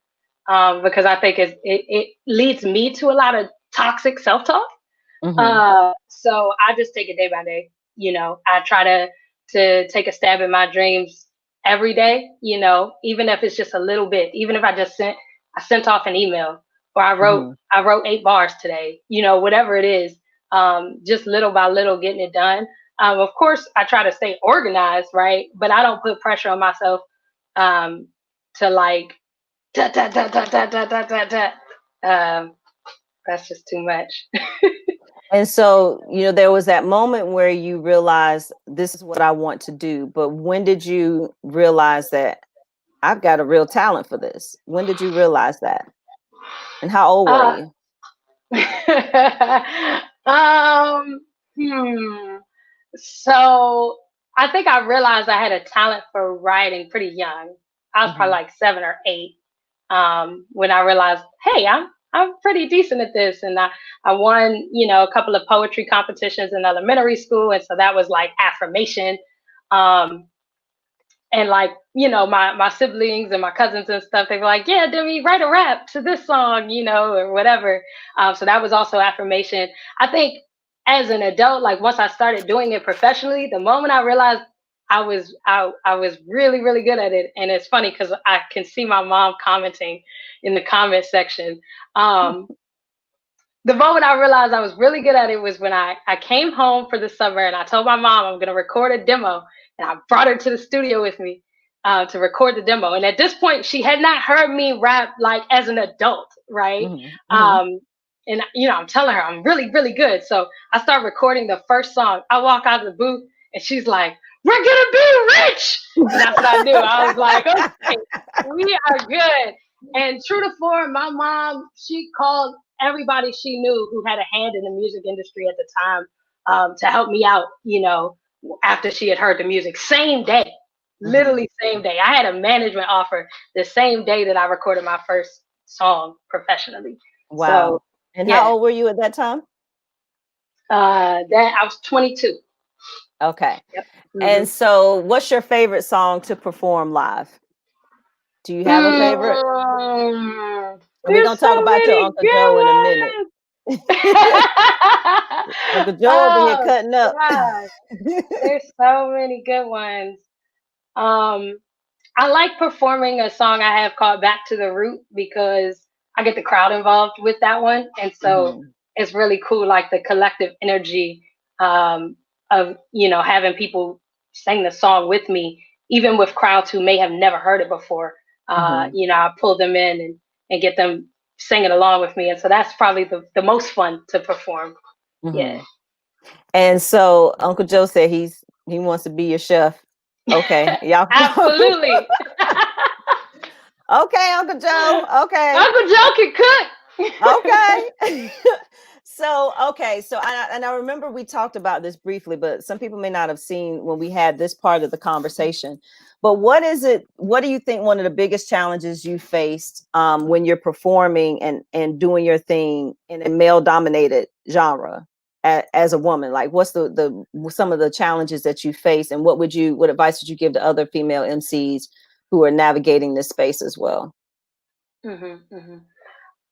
because I think it leads me to a lot of toxic self-talk. So I just take it day by day. You know, I try to take a stab at my dreams every day. You know, even if it's just a little bit. Even if I sent off an email, or I wrote 8 bars today. You know, whatever it is. Just little by little getting it done. Of course, I try to stay organized, right? But I don't put pressure on myself to like da da da da da da da da da. That's just too much. And so, you know, there was that moment where you realized this is what I want to do. But when did you realize that I've got a real talent for this? When did you realize that? And how old were Uh, you? um, hmm. So I think I realized I had a talent for writing pretty young. I was probably like 7 or 8 when I realized, hey, I'm pretty decent at this, and I won, you know, a couple of poetry competitions in elementary school, and so that was like affirmation. Um, and like, you know, my siblings and my cousins and stuff, they were like, yeah, Demi, write a rap to this song, you know, or whatever. So that was also affirmation. I think as an adult, like once I started doing it professionally, the moment I realized I was really really good at it. And it's funny because I can see my mom commenting in the comment section. The moment I realized I was really good at it was when I came home for the summer, and I told my mom I'm going to record a demo. And I brought her to the studio with me to record the demo. And at this point, she had not heard me rap like as an adult, right? And, you know, I'm telling her I'm really, really good. So I start recording the first song. I walk out of the booth, and she's like, we're going to be rich. And that's what I knew. I was like, okay, we are good. And true to form, my mom, she called everybody she knew who had a hand in the music industry at the time to help me out, you know, after she had heard the music. Same day, literally same day. I had a management offer the same day that I recorded my first song professionally. Wow. So, and how old were you at that time? That I was 22. Okay. Yep. And so what's your favorite song to perform live? Do you have a favorite? And we're going to talk about your Uncle Joe in a minute. Uncle Joe over here cutting up. There's so many good ones. I like performing a song I have called Back to the Root because I get the crowd involved with that one. And so it's really cool, like the collective energy of, you know, having people sing the song with me, even with crowds who may have never heard it before. You know, I pull them in and get them singing along with me. And so that's probably the most fun to perform. Yeah. And so Uncle Joe said he wants to be your chef. Okay. Y'all. Absolutely. Okay, Uncle Joe. Okay. Uncle Joe can cook. Okay. So I remember we talked about this briefly, but some people may not have seen when we had this part of the conversation. But what do you think one of the biggest challenges you faced when you're performing and doing your thing in a male dominated genre as a woman? Like what's some of the challenges that you face, and what advice would you give to other female MCs who are navigating this space as well?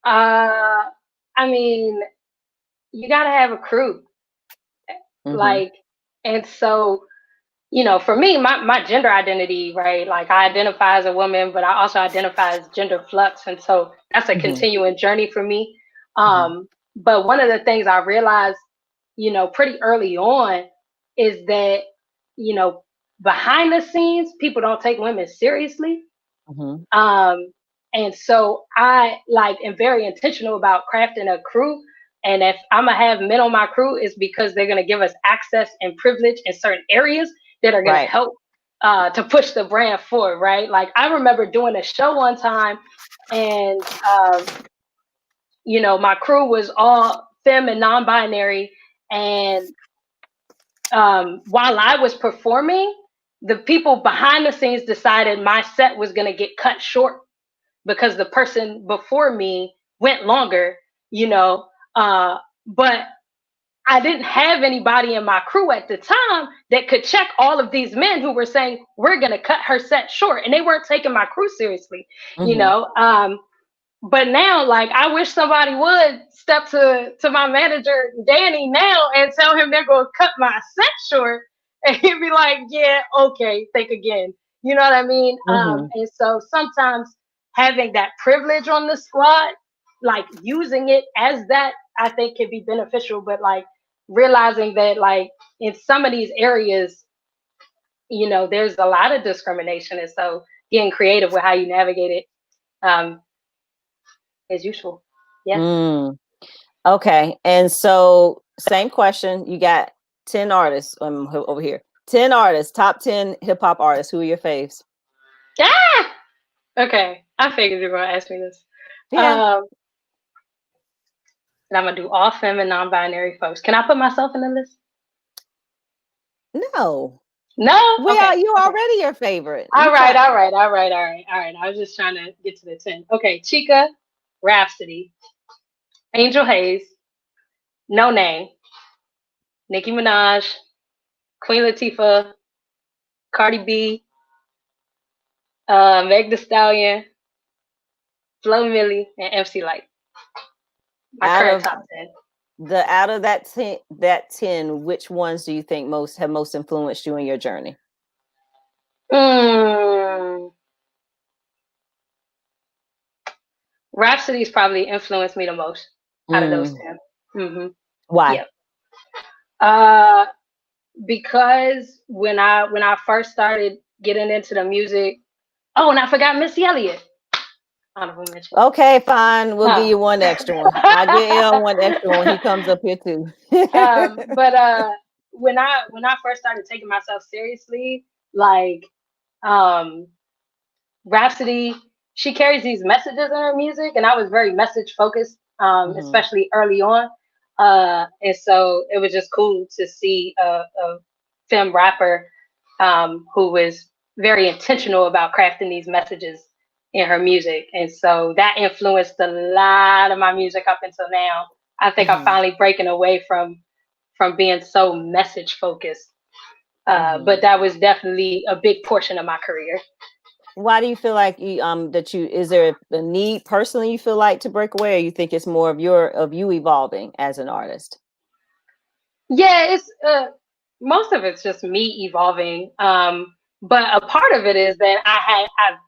I mean, you got to have a crew. Like, and so, you know, for me, my gender identity, right? Like I identify as a woman, but I also identify as gender flux. And so that's a continuing journey for me. But one of the things I realized, you know, pretty early on is that, you know, behind the scenes, people don't take women seriously. And so I am very intentional about crafting a crew. And if I'm gonna have men on my crew, it's because they're gonna give us access and privilege in certain areas that are gonna help to push the brand forward, right? Like I remember doing a show one time, and you know, my crew was all femme and non-binary, and while I was performing, the people behind the scenes decided my set was gonna get cut short because the person before me went longer, you know, but I didn't have anybody in my crew at the time that could check all of these men who were saying, we're going to cut her set short. And they weren't taking my crew seriously, you know? But now, like, I wish somebody would step to my manager, Danny, now and tell him they're going to cut my set short. And he'd be like, yeah, okay, think again. You know what I mean? Mm-hmm. And so sometimes having that privilege on the squad, like using it as that, I think can be beneficial. But like realizing that, like, in some of these areas, there's a lot of discrimination. And so getting creative with how you navigate it. As usual. Yeah. Mm. Okay. And so same question. You got 10 artists over here. 10 artists, top 10 hip hop artists. Who are your faves? Ah! Okay. I figured you were going to ask me this. Yeah. And I'm going to do all femme and non-binary folks. Can I put myself in the list? No. No? Okay. You already your favorite. All right. I was just trying to get to the 10. Okay. Chica, Rhapsody, Angel Hayes, No Name, Nicki Minaj, Queen Latifah, Cardi B, Meg Thee Stallion, Flo Milli, and MC Light. My current top 10. Out of that 10, which ones do you think have most influenced you in your journey? Rhapsody's probably influenced me the most out of those 10. Mm-hmm. Why? Yeah. Because when I first started getting into the music, and I forgot Missy Elliott. Honorable mention. Okay, fine. We'll give you one extra one. I'll give El one extra one. He comes up here too. But when I first started taking myself seriously, like Rhapsody, she carries these messages in her music, and I was very message focused, especially early on. And so it was just cool to see a femme rapper who was very intentional about crafting these messages in her music. And so that influenced a lot of my music up until now. I think I'm finally breaking away from being so message focused. But that was definitely a big portion of my career. Why do you feel like is there a need personally you feel like to break away, or you think it's more of you evolving as an artist? Yeah, it's most of it's just me evolving. But a part of it is that I've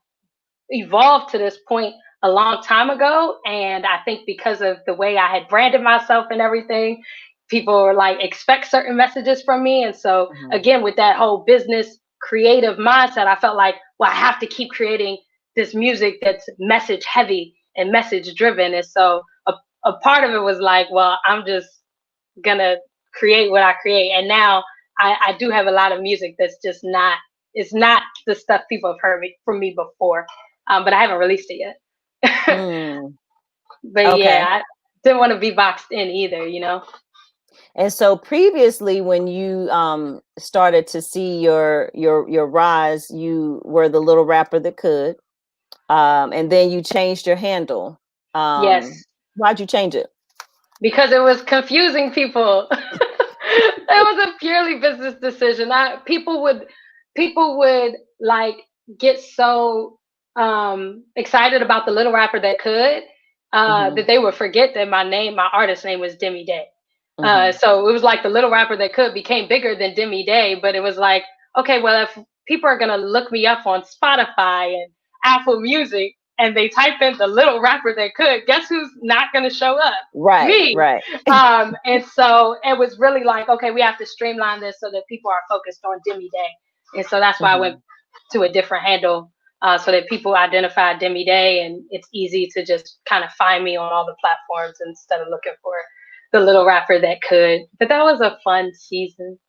evolved to this point a long time ago, and I think because of the way I had branded myself and everything, people were like expect certain messages from me. And so again, with that whole business creative mindset, I felt like, well, I have to keep creating this music that's message heavy and message driven. And so a part of it was like, well, I'm just gonna create what I create. And now I do have a lot of music that's just it's not the stuff people have heard from me before. But I haven't released it yet. But okay. Yeah, I didn't want to be boxed in either, And so previously, when you started to see your rise, you were the little rapper that could, and then you changed your handle. Yes. Why'd you change it? Because it was confusing people. It was a purely business decision. People would like get so excited about the little rapper that could that they would forget that my artist name was Demi Day. So it was like the little rapper that could became bigger than Demi Day, but it was like, okay, well, if people are gonna look me up on Spotify and Apple Music and they type in the little rapper that could, guess who's not gonna show up? Right. Me. Right. And so it was really like, okay, we have to streamline this so that people are focused on Demi Day. And so that's why I went to a different handle. So that people identify Demi Day, and it's easy to just kind of find me on all the platforms instead of looking for the little rapper that could. But that was a fun season.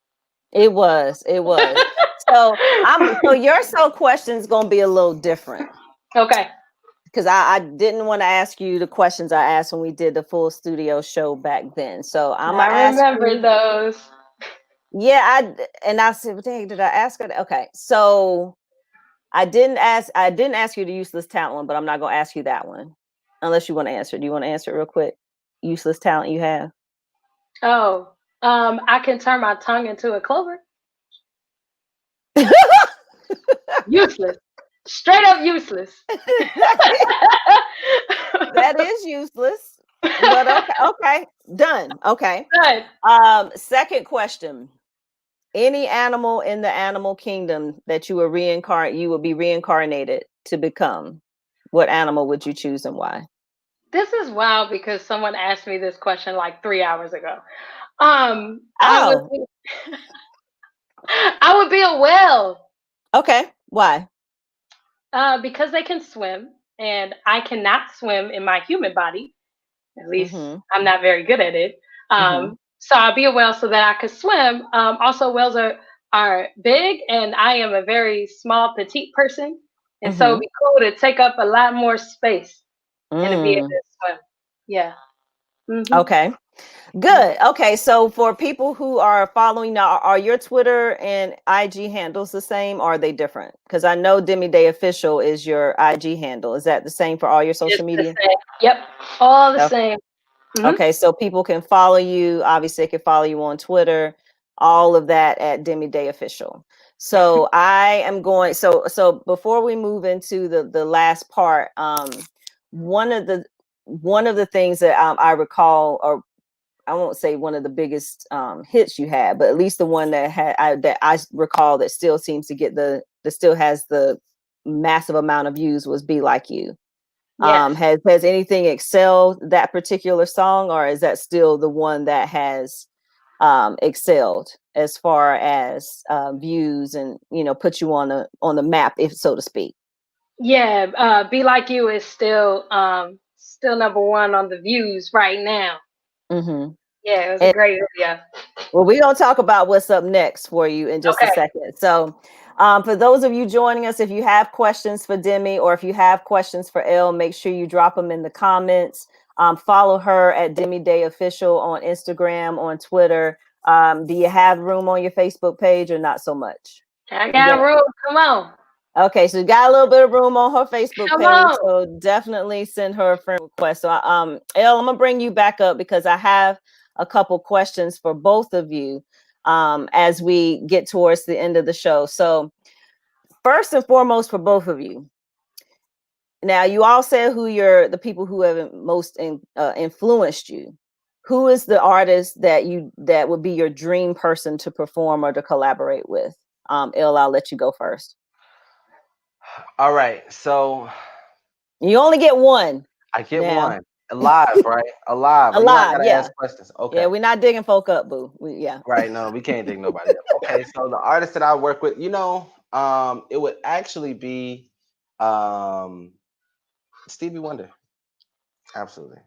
It was. So your question's gonna be a little different. Okay. Because I didn't want to ask you the questions I asked when we did the full studio show back then. So I remember those. Yeah, I said, dang, did I ask her? Okay, so I didn't ask you the useless talent one, but I'm not gonna ask you that one unless you want to answer. Do you want to answer it real quick? Useless talent you have? Oh, I can turn my tongue into a clover. Useless. Straight up useless. that is useless. But okay, done. Okay. Good. Second question. Any animal in the animal kingdom that you would be reincarnated to become. What animal would you choose and why? This is wild because someone asked me this question like 3 hours ago. I would Oh, be, I would be a whale. okay. Why? Because they can swim, and I cannot swim in my human body. At least Mm-hmm. I'm not very good at it. Mm-hmm. So I'll be a whale so that I could swim. Also, whales are big, and I am a very small, petite person, and so Mm-hmm. it'd be cool to take up a lot more space and to be able Mm. to swim. Yeah. Hmm. Okay. Good. Okay. So for people who are following now, are your Twitter and IG handles the same or are they different? Because I know Demi Day Official is your IG handle. Is that the same for all your It's social the media? same. Yep. All the Oh, same. Hmm. okay. So people can follow you. Obviously, they can follow you on Twitter, all of that at Demi Day Official. So I am going, so before we move into the last part, one of the one of the things that I recall, or I won't say one of the biggest hits you had, but at least the one that I recall that still seems to get that still has the massive amount of views was "Be Like You." Yes. Has anything excelled that particular song, or is that still the one that has excelled as far as views and put you on the map, if so to speak? Yeah. Be Like You is still number one on the views right now. Mm-hmm. Yeah, it was a great video. Well, we're going to talk about what's up next for you in just a Okay. second. So, for those of you joining us, if you have questions for Demi or if you have questions for Elle, make sure you drop them in the comments. Follow her at Demi Day Official on Instagram, on Twitter. Do you have room on your Facebook page or not so much? I got room. Come on. Okay, so you got a little bit of room on her Facebook Come page, on. so definitely send her a friend request. So, Elle, I'm gonna bring you back up because I have a couple questions for both of you as we get towards the end of the show. So, first and foremost, for both of you, now you all said who the people who have most influenced you. Who is the artist that would be your dream person to perform or to collaborate with? Elle, I'll let you go first. All right. So You only get one. I get Now. one. Alive, right? Alive. You know, I Alive, gotta yeah. ask questions. Yeah, Okay. we're not digging folk up, boo. Yeah. Right. No, we can't dig nobody up. Okay. So the artist that I work with, it would actually be um Stevie Wonder. Absolutely.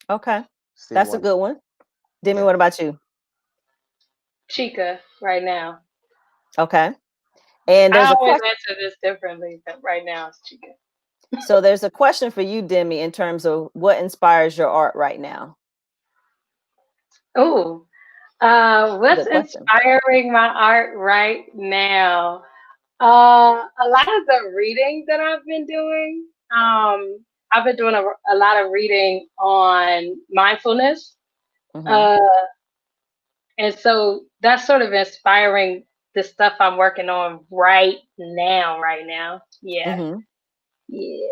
Okay. Stevie That's a Wonder. good one. Demi, Yeah. what about you? Chica right now. Okay. And I there's a always question. answer this differently, but right now it's Chica. So there's a question for you, Demi, in terms of what inspires your art right now. Oh, what's Good question. inspiring my art right now? A lot of the reading that I've been doing. I've been doing a lot of reading on mindfulness. Mm-hmm. Uh, and so that's sort of inspiring the stuff I'm working on right now. Right now. Yeah. Mm-hmm. Yeah.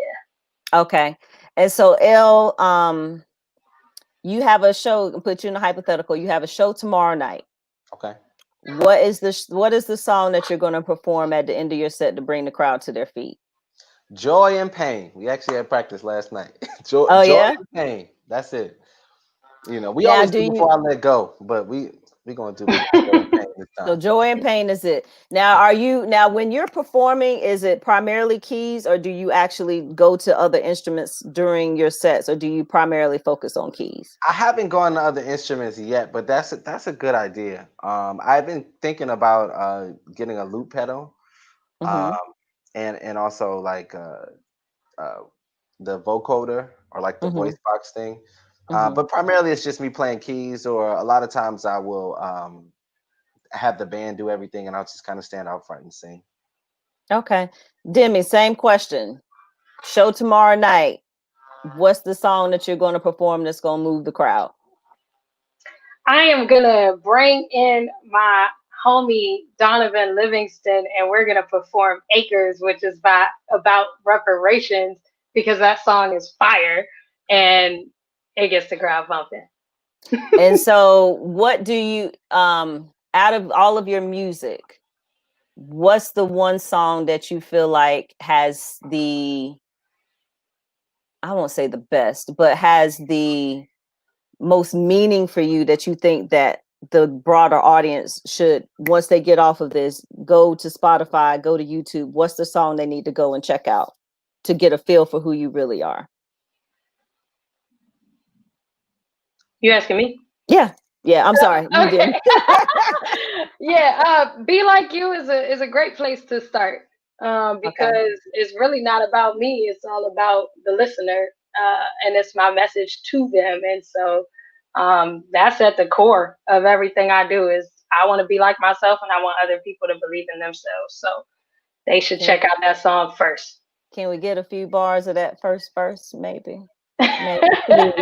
Okay. And so Elle, you have a show, put you in a hypothetical. You have a show tomorrow night. Okay. What is the song that you're going to perform at the end of your set to bring the crowd to their feet? Joy and pain. We actually had practice last night. Joy, Oh joy yeah. and pain. That's it. We Now always do do you before I let go, but we gonna do joy and pain this So time. joy and pain is it. Now when you're performing, is it primarily keys or do you actually go to other instruments during your sets or do you primarily focus on keys? I haven't gone to other instruments yet, but that's a good idea. I've been thinking about getting a loop pedal, um, Mm-hmm. and also like uh, the vocoder or like the Mm-hmm. voice box thing. Mm-hmm. But primarily it's just me playing keys, or a lot of times I will have the band do everything, and I'll just kind of stand out front and sing. Okay. Demi, same question. Show tomorrow night. What's the song that you're going to perform that's going to move the crowd? I am gonna bring in my homie Donovan Livingston, and we're gonna perform "Acres," which is about reparations because that song is fire. and it gets the crowd bumping. And so what do you out of all of your music, what's the one song that you feel like has the, I won't say the best, but has the most meaning for you, that you think that the broader audience should, once they get off of this, go to Spotify, go to YouTube? What's the song they need to go and check out to get a feel for who you really are? You asking me? Yeah. I'm sorry. You Okay. didn't. Yeah, Be Like You is a great place to start, Okay. because it's really not about me. It's all about the listener, and it's my message to them. And so that's at the core of everything I do. Is I want to be like myself, and I want other people to believe in themselves. So they should check out that song first. Can we get a few bars of that first verse, maybe? Maybe, please.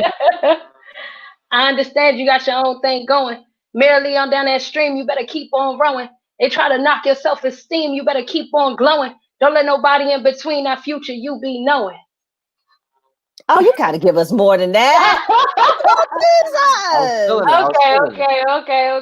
I understand you got your own thing going. Merrily on down that stream, you better keep on rowing. They try to knock your self-esteem, you better keep on glowing. Don't let nobody in between that future you be knowing. Oh, you gotta give us more than that. I was feeling it. I was feeling it.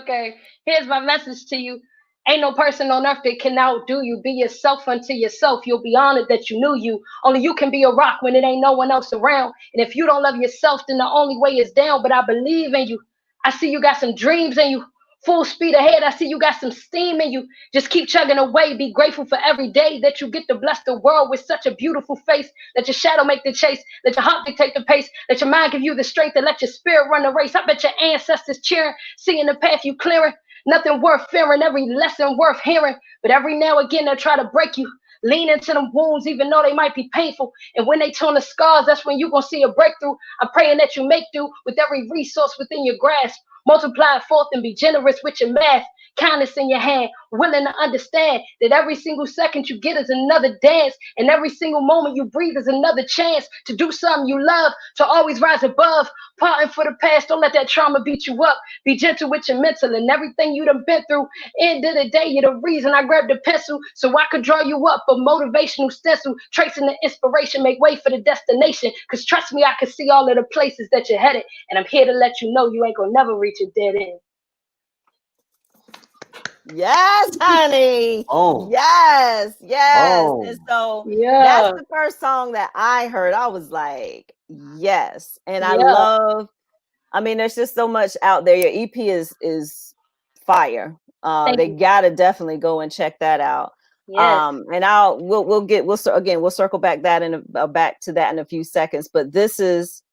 Okay. Here's my message to you. Ain't no person on earth that can outdo you. Be yourself unto yourself. You'll be honored that you knew you. Only you can be a rock when it ain't no one else around. And if you don't love yourself, then the only way is down. But I believe in you. I see you got some dreams in you. Full speed ahead. I see you got some steam in you. Just keep chugging away. Be grateful for every day that you get to bless the world with such a beautiful face. Let your shadow make the chase. Let your heart dictate the pace. Let your mind give you the strength and let your spirit run the race. I bet your ancestors cheering, seeing the path you clearing. Nothing worth fearing, every lesson worth hearing. But every now and again they'll try to break you. Lean into them wounds even though they might be painful. And when they turn the scars, that's when you're going to see a breakthrough. I'm praying that you make do with every resource within your grasp. Multiply it forth and be generous with your math. Kindness in your hand, willing to understand that every single second you get is another dance, and every single moment you breathe is another chance to do something you love, to always rise above. Parting for the past, don't let that trauma beat you up. Be gentle with your mental and everything you done been through. End of the day, you're the reason I grabbed a pencil so I could draw you up a motivational stencil. Tracing the inspiration, make way for the destination. Cause trust me, I can see all of the places that you're headed, and I'm here to let you know you ain't gonna never reach a dead end. Yes, honey. Oh. Yes. Oh. And so that's Yeah. the first song that I heard. I was like, yes. And I Yeah. love, I mean, there's just so much out there. Your EP is fire. Thank They you. gotta definitely go and check that out. Yes. And we'll circle back back to that in a few seconds. But this is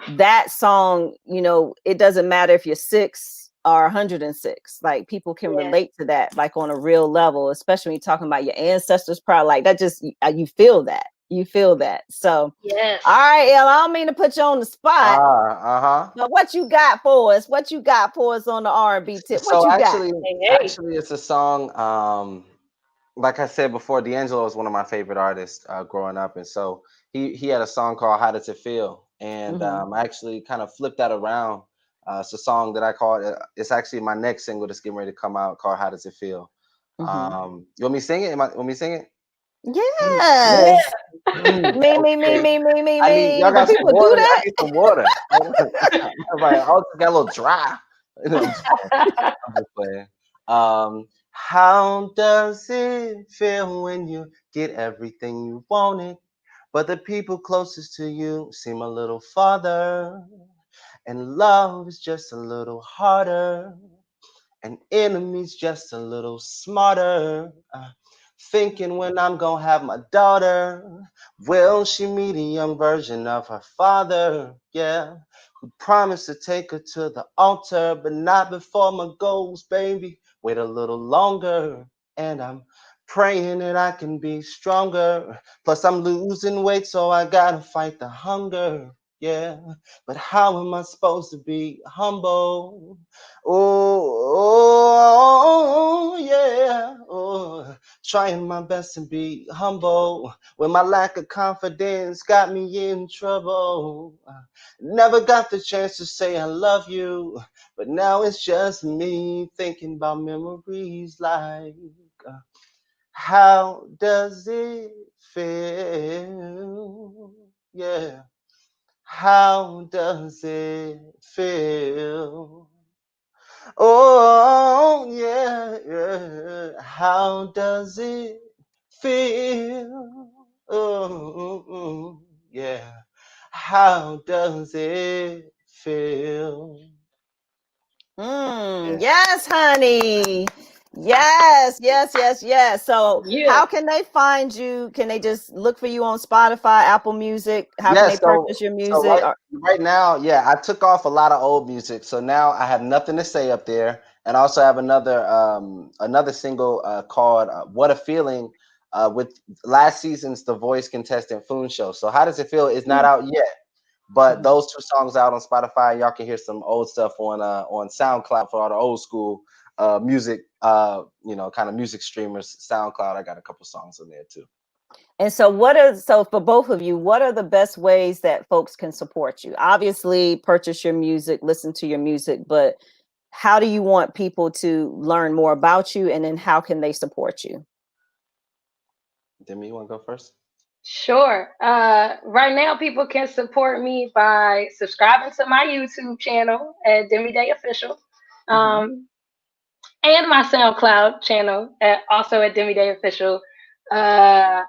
that song, you know, it doesn't matter if you're 6 or 106. Like, people can Yeah. relate to that, like, on a real level, especially when you're talking about your ancestors' proud. Like, that just, you feel that. You feel that. So, Yes. all right, Elle, I don't mean to put you on the spot. Uh-huh. But what you got for us? What you got for us on the R&B tip? What So you got? actually it's a song, like I said before, D'Angelo is one of my favorite artists growing up, and so he had a song called "How Does It Feel," and I actually kind of flipped that around. It's a song that I call it. It's actually my next single that's getting ready to come out called "How Does It Feel." You want me to sing it? Want me to sing it? Yes. Me. I need y'all got some People do water. I that. need some water. Everybody, oh, it got a little dry. I'm just playing. How does it feel when you get everything you wanted, but the people closest to you seem a little farther, and love is just a little harder, and enemies just a little smarter. Thinking when I'm gonna have my daughter, will she meet a young version of her father? Yeah, who promised to take her to the altar, but not before my goals, baby. Wait a little longer, and I'm praying that I can be stronger. Plus, I'm losing weight, so I gotta fight the hunger. Yeah, but how am I supposed to be humble? Oh, yeah. Oh, trying my best to be humble when my lack of confidence got me in trouble. Never got the chance to say I love you, but now it's just me thinking about memories like, how does it feel? Yeah. how does it feel? Oh, yeah, yeah. How does it feel? Oh, yeah. How does it feel? Yeah. Yes, honey. Yes, yes, yes, yes. So, Yeah. how can they find you? Can they just look for you on Spotify, Apple Music? How can Yeah, they purchase your so music? right now, yeah, I took off a lot of old music, so now I have nothing to say up there, and I also have another single called "What a Feeling" with last season's The Voice contestant Foon Show. So how does it feel? It's not out yet, but Mhm. those two songs out on Spotify. Y'all can hear some old stuff on SoundCloud for all the old school music, kind of music streamers. SoundCloud, I got a couple songs on there too. And so for both of you, what are the best ways that folks can support you? Obviously, purchase your music, listen to your music, but how do you want people to learn more about you, and then how can they support you? Demi, you want to go first? Sure. Right now, people can support me by subscribing to my YouTube channel at Demi Day Official, Mhm. um, and my SoundCloud channel also at Demi Day Official. Uh,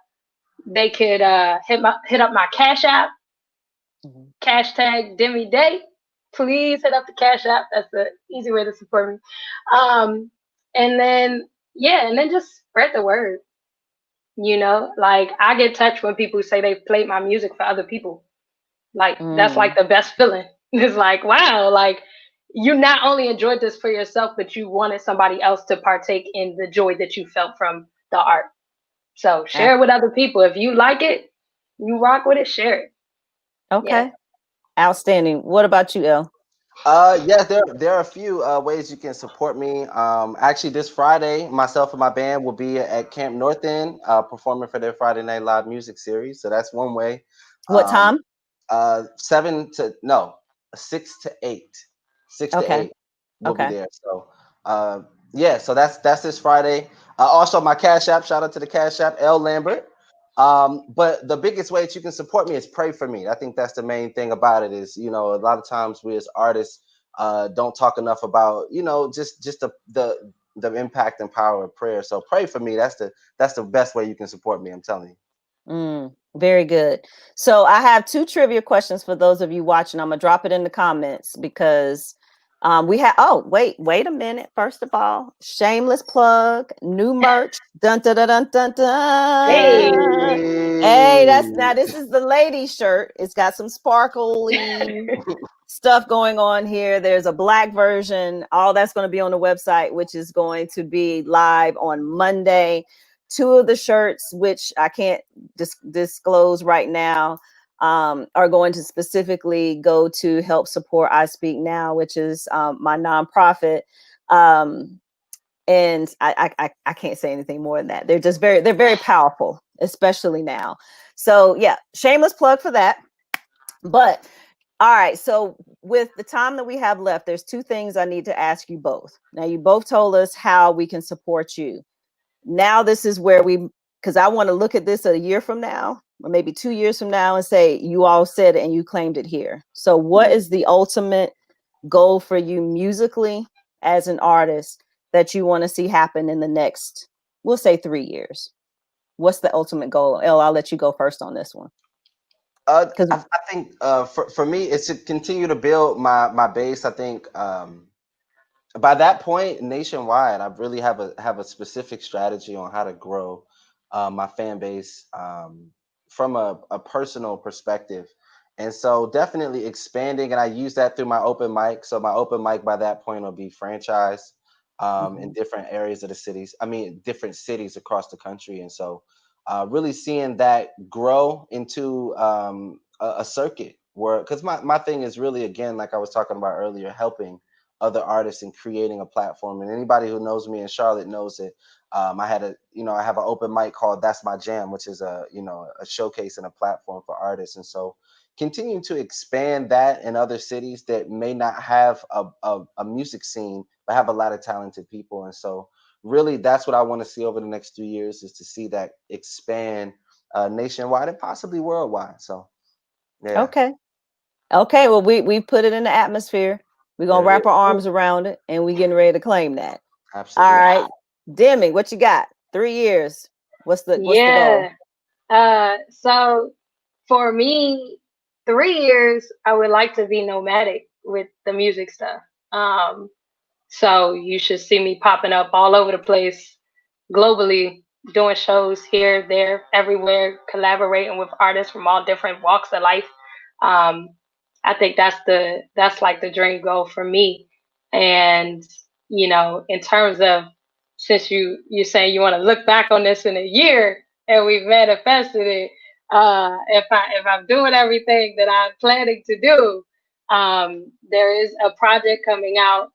they could hit up my Cash App, Mhm. hashtag Demi Day. Please hit up the Cash App. That's the easy way to support me. And then and then just spread the word. Like I get touched when people say they played my music for other people. Like that's like Mm. the best feeling. It's like, wow, like you not only enjoyed this for yourself, but you wanted somebody else to partake in the joy that you felt from the art. So Ab- share it with other people. If you like it, you rock with it, share it. Yeah. Okay. Outstanding. What about you, El? Yes, there are a few ways you can support me. Actually, this Friday, myself and my band will be at Camp North End performing for their Friday Night Live music series. So that's one way. What Um, time? 6 to 8, 6 to 8 Okay. will be Okay. there. So uh, yeah, so that's this Friday. Also, my Cash App. Shout out to the Cash App, L Lambert. But the biggest way that you can support me is pray for me. I think that's the main thing about it. Is a lot of times we as artists don't talk enough about just the impact and power of prayer. So pray for me. That's the best way you can support me. I'm telling you. Very good. So I have two trivia questions for those of you watching. I'm gonna drop it in the comments because we have. Oh, wait a minute. First of all, shameless plug, new merch. Dun dun dun dun dun Hey. dun. Hey, Hey. that's now. This is the lady shirt. It's got some sparkly stuff going on here. There's a black version. All that's going to be on the website, which is going to be live on Monday. Two of the shirts, which I can't disclose right now, are going to specifically go to help support I Speak Now, which is my nonprofit. And I can't say anything more than that. They're very powerful, especially now. So yeah, shameless plug for that. But all right, so with the time that we have left, there's two things I need to ask you both. Now, you both told us how we can support you. Now, this is where because I want to look at this a year from now, or maybe 2 years from now, and say, you all said it and you claimed it here. So, what is the ultimate goal for you musically as an artist that you want to see happen in the next, we'll say 3 years? What's the ultimate goal? Elle, I'll let you go first on this one. Because I think for me, it's to continue to build my base. I think by that point, nationwide, I really have a specific strategy on how to grow my fan base from a personal perspective, and so definitely expanding. And I use that through my open mic. So my open mic by that point will be franchise in different areas of the cities. I mean, different cities across the country, and so really seeing that grow into a circuit where, because my thing is really, again, like I was talking about earlier, helping other artists and creating a platform. And anybody who knows me in Charlotte knows that I have an open mic called That's My Jam, which is a showcase and a platform for artists. And so continuing to expand that in other cities that may not have a music scene, but have a lot of talented people. And so really that's what I want to see over the next 3 years, is to see that expand nationwide and possibly worldwide. So yeah. okay. Okay, well, we put it in the atmosphere. We're gonna There it wrap is. our arms around it, and we getting ready to claim that. All Absolutely. right, Demi, what you got? 3 years. What's the goal? Yeah. So for me, 3 years, I would like to be nomadic with the music stuff. Um, so you should see me popping up all over the place globally, doing shows here, there, everywhere, collaborating with artists from all different walks of life. Um, I think that's like the dream goal for me. And in terms of, since you're saying you want to look back on this in a year and we've manifested it, if I'm doing everything that I'm planning to do, there is a project coming out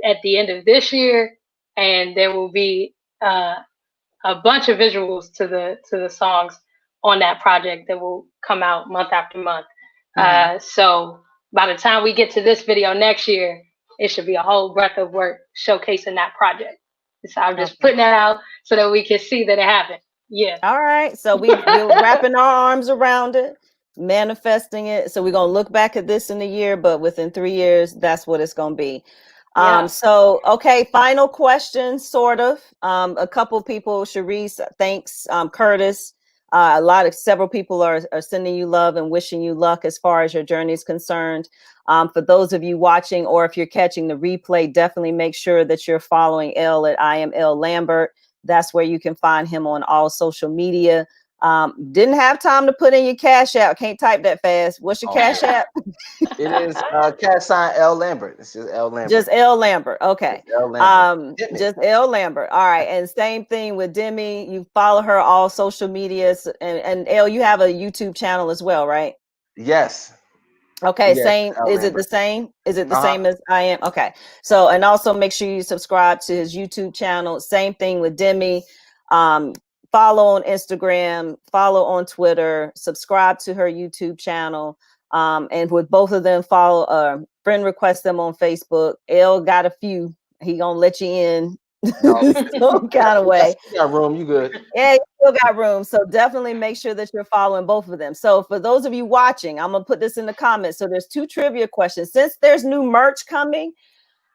at the end of this year, and there will be uh, a bunch of visuals to the songs on that project that will come out month after month. So by the time we get to this video next year, it should be a whole breadth of work showcasing that project. So I'm just Okay. putting that out so that we can see that it happened. Yeah. All right. So we're wrapping our arms around it, manifesting it. So we're gonna look back at this in a year, but within 3 years, that's what it's gonna be. Yeah. So okay, final question, sort of. A couple people, Sharice, thanks, Curtis. Several people are sending you love and wishing you luck as far as your journey is concerned. For those of you watching, or if you're catching the replay, definitely make sure that you're following L at I am L Lambert. That's where you can find him on all social media. Didn't have time to put in your cash app. Can't type that fast. What's your cash app? It is cat sign L Lambert. It's just L Lambert. Just L Lambert. Okay. Just L Lambert. Just L Lambert. All right. And same thing with Demi. You follow her all social medias. And L, you have a YouTube channel as well, right? Yes. Okay, Yes, same. L Is it the Lambert. same? Is it the Uh-huh. same as I am? Okay. So, and also make sure you subscribe to his YouTube channel. Same thing with Demi. Follow on Instagram, follow on Twitter, subscribe to her YouTube channel. And with both of them, follow, friend request them on Facebook. L got a few. He gonna let you in some kind of way. You got room, you good. Yeah, you still got room. So definitely make sure that you're following both of them. So for those of you watching, I'm gonna put this in the comments. So there's 2 trivia questions. Since there's new merch coming,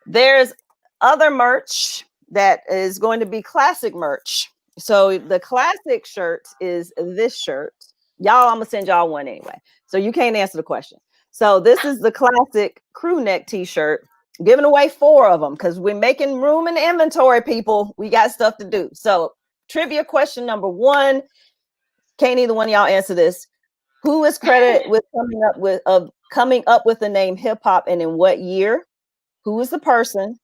there's other merch that is going to be classic merch. So the classic shirt is this shirt. Y'all, I'm gonna send y'all one anyway. So you can't answer the question. So this is the classic crew neck t-shirt. Giving away 4 of them because we're making room in the inventory, people. We got stuff to do. So trivia question number 1. Can't either one of y'all answer this. Who is credited with coming up with the name hip hop, and in what year? Who is the person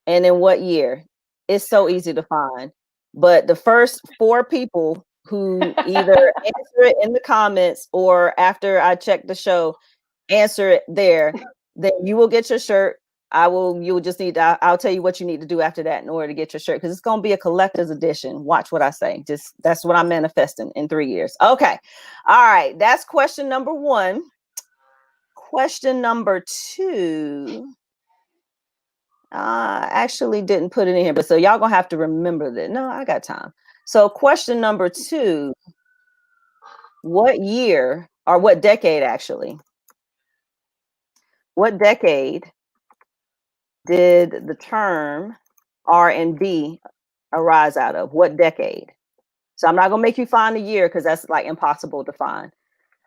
and in what year? It's so easy to find. But the first 4 people who either answer it in the comments or after I check the show, answer it there, then you will get your shirt. You'll just need to, I'll tell you what you need to do after that in order to get your shirt, because it's going to be a collector's edition. Watch what I say. That's what I'm manifesting in 3 years. Okay. All right. That's question number 1. Question number 2. I actually didn't put it in here, but so y'all gonna have to remember that. No, I got time. So question number 2, what year or what decade actually? What decade did the term R&B arise out of? What decade? So I'm not gonna make you find a year because that's like impossible to find.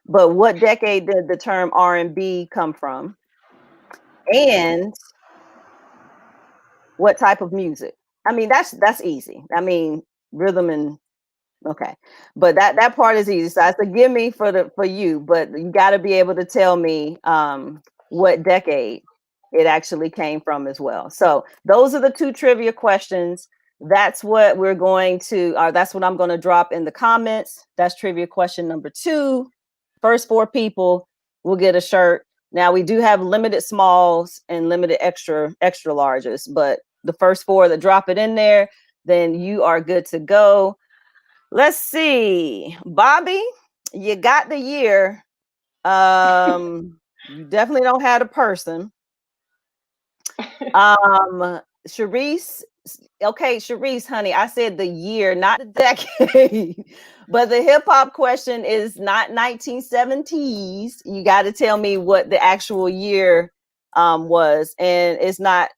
But what decade did the term R&B come from? And what type of music? I mean, that's easy. I mean, rhythm and okay. But that part is easy. So it's a gimme for you, but you got to be able to tell me what decade it actually came from as well. So those are the 2 trivia questions. That's what we're going to, or that's what I'm going to drop in the comments. That's trivia question number 2. First 4 people will get a shirt. Now we do have limited smalls and limited extra larges, but the first 4 that drop it in there, then you are good to go. Let's see, Bobby, you got the year. You definitely don't have a person. Sharice, Okay, Sharice, honey, I said the year, not the decade. But the hip hop question is not 1970s. You got to tell me what the actual year was, and it's not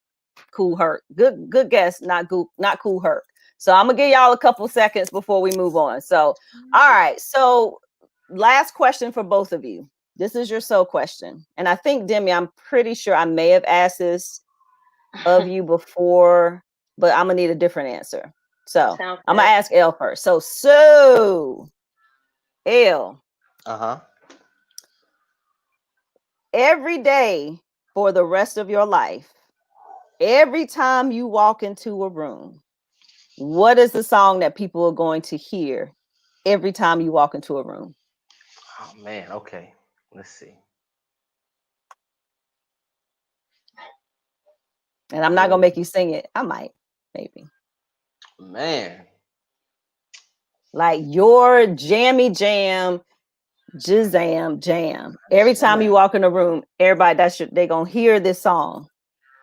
Cool Herc. Good guess, not Cool Herc. So I'm gonna give y'all a couple seconds before we move on. So, all right. So, last question for both of you. This is your soul question, and I think Demi, I'm pretty sure I may have asked this of you before, but I'm gonna need a different answer. So I'm gonna ask L first. So L. Every day for the rest of your life, every time you walk into a room, what is the song that people are going to hear every time you walk into a room? Oh man, okay. Let's see. And I'm not gonna make you sing it. I might, maybe. Man. Like your jammy jam, Jazam jam. Every time you walk in a room, everybody they're gonna hear this song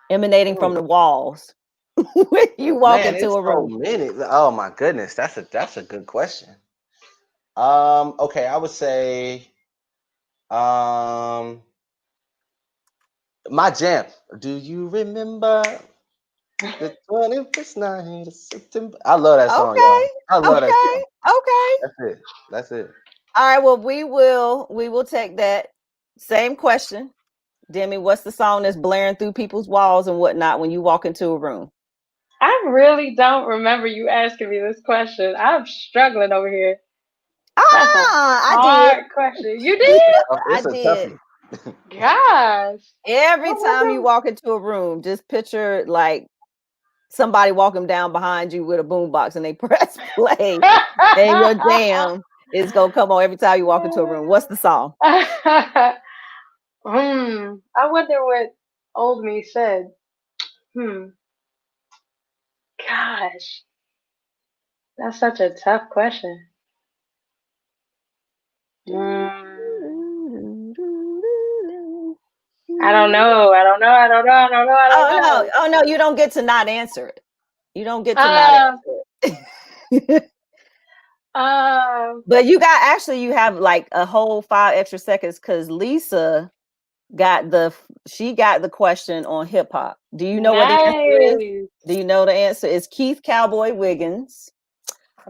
emanating from the walls when you walk into a room. So many. Oh my goodness, that's a good question. Okay, I would say my jam. Do you remember the 21st night of September? I love that song, y'all. I love that song. Okay. That's it. All right, well, we will take that same question. Demi, what's the song that's blaring through people's walls and whatnot when you walk into a room? I really don't remember you asking me this question. I'm struggling over here. That's a hard question. You did? I did. Gosh. Every time you walk into a room, just picture like somebody walking down behind you with a boombox and they press play and your jam is gonna come on every time you walk into a room. What's the song? I wonder what old me said. Gosh. That's such a tough question. I don't know. Oh no, you don't get to not answer it. You don't get to not answer it. But you have like a whole 5 extra seconds because Lisa got the question on hip hop. Do you know what the answer is? Do you know the answer? It's Keith Cowboy Wiggins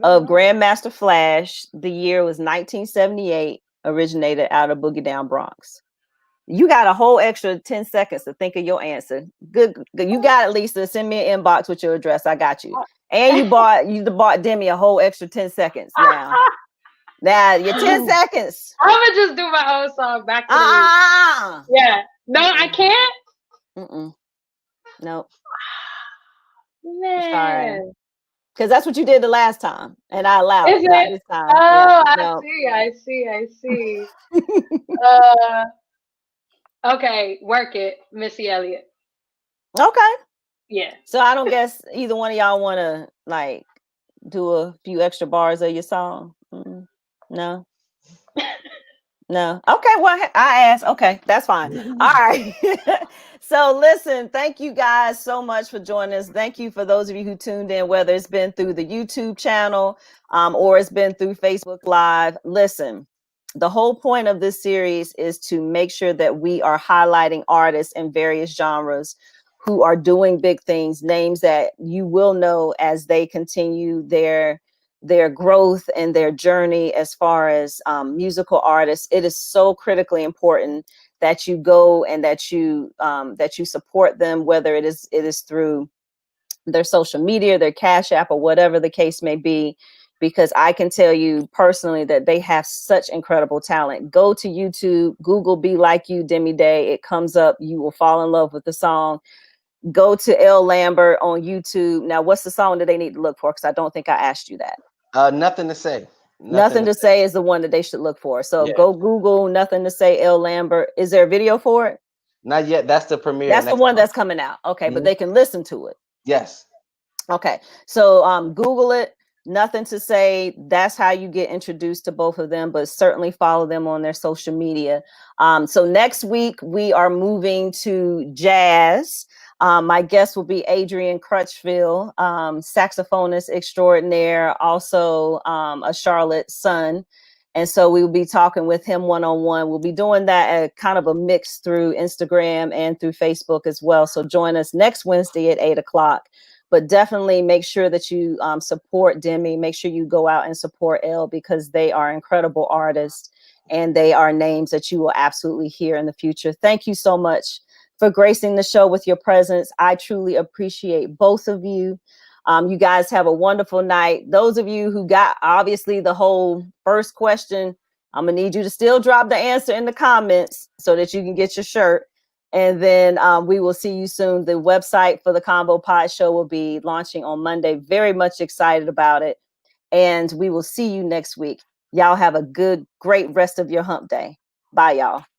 of Grandmaster Flash. The year was 1978, originated out of Boogie Down Bronx. You got a whole extra 10 seconds to think of your answer. Good. You got it, Lisa. Send me an inbox with your address. I got you. And you bought Demi a whole extra 10 seconds now. Now your 10 seconds. I'm gonna just do my own song back to Yeah. No, I can't. Nope. Man. Sorry. Because that's what you did the last time, and I allowed it. Not this time. Oh, yeah, I see. Okay, Work It, Missy Elliott. Okay. Yeah. So I don't guess either one of y'all want to like do a few extra bars of your song. No. No. Okay. Well, I asked. Okay, that's fine. All right. So listen, thank you guys so much for joining us. Thank you for those of you who tuned in, whether it's been through the YouTube channel or it's been through Facebook Live. Listen, the whole point of this series is to make sure that we are highlighting artists in various genres who are doing big things, names that you will know as they continue their growth and their journey as far as musical artists. It is so critically important that you go and that you support them, whether it is through their social media, their Cash App, or whatever the case may be, because I can tell you personally that they have such incredible talent. Go to YouTube, Google Be Like You, Demi Day. It comes up. You will fall in love with the song. Go to L. Lambert on YouTube. Now, what's the song that they need to look for? Because I don't think I asked you that. Nothing to Say. Nothing to Say is the one that they should look for. So go Google Nothing to Say, L. Lambert. Is there a video for it? Not yet. That's the premiere. That's the one that's coming out. Okay, but they can listen to it. Yes. Okay. So Google it. Nothing to Say. That's how you get introduced to both of them, but certainly follow them on their social media. So next week we are moving to jazz. My guest will be Adrian Crutchfield, saxophonist extraordinaire, also a Charlotte son. And so we will be talking with him one-on-one. We'll be doing that at kind of a mix through Instagram and through Facebook as well. So join us next Wednesday at 8 o'clock. But definitely make sure that you support Demi. Make sure you go out and support Elle, because they are incredible artists and they are names that you will absolutely hear in the future. Thank you so much for gracing the show with your presence. I truly appreciate both of you. You guys have a wonderful night. Those of you who got obviously the whole first question, I'm gonna need you to still drop the answer in the comments so that you can get your shirt. And then we will see you soon. The website for the Convo Pod Show will be launching on Monday. Very much excited about it. And we will see you next week. Y'all have a great rest of your hump day. Bye, y'all.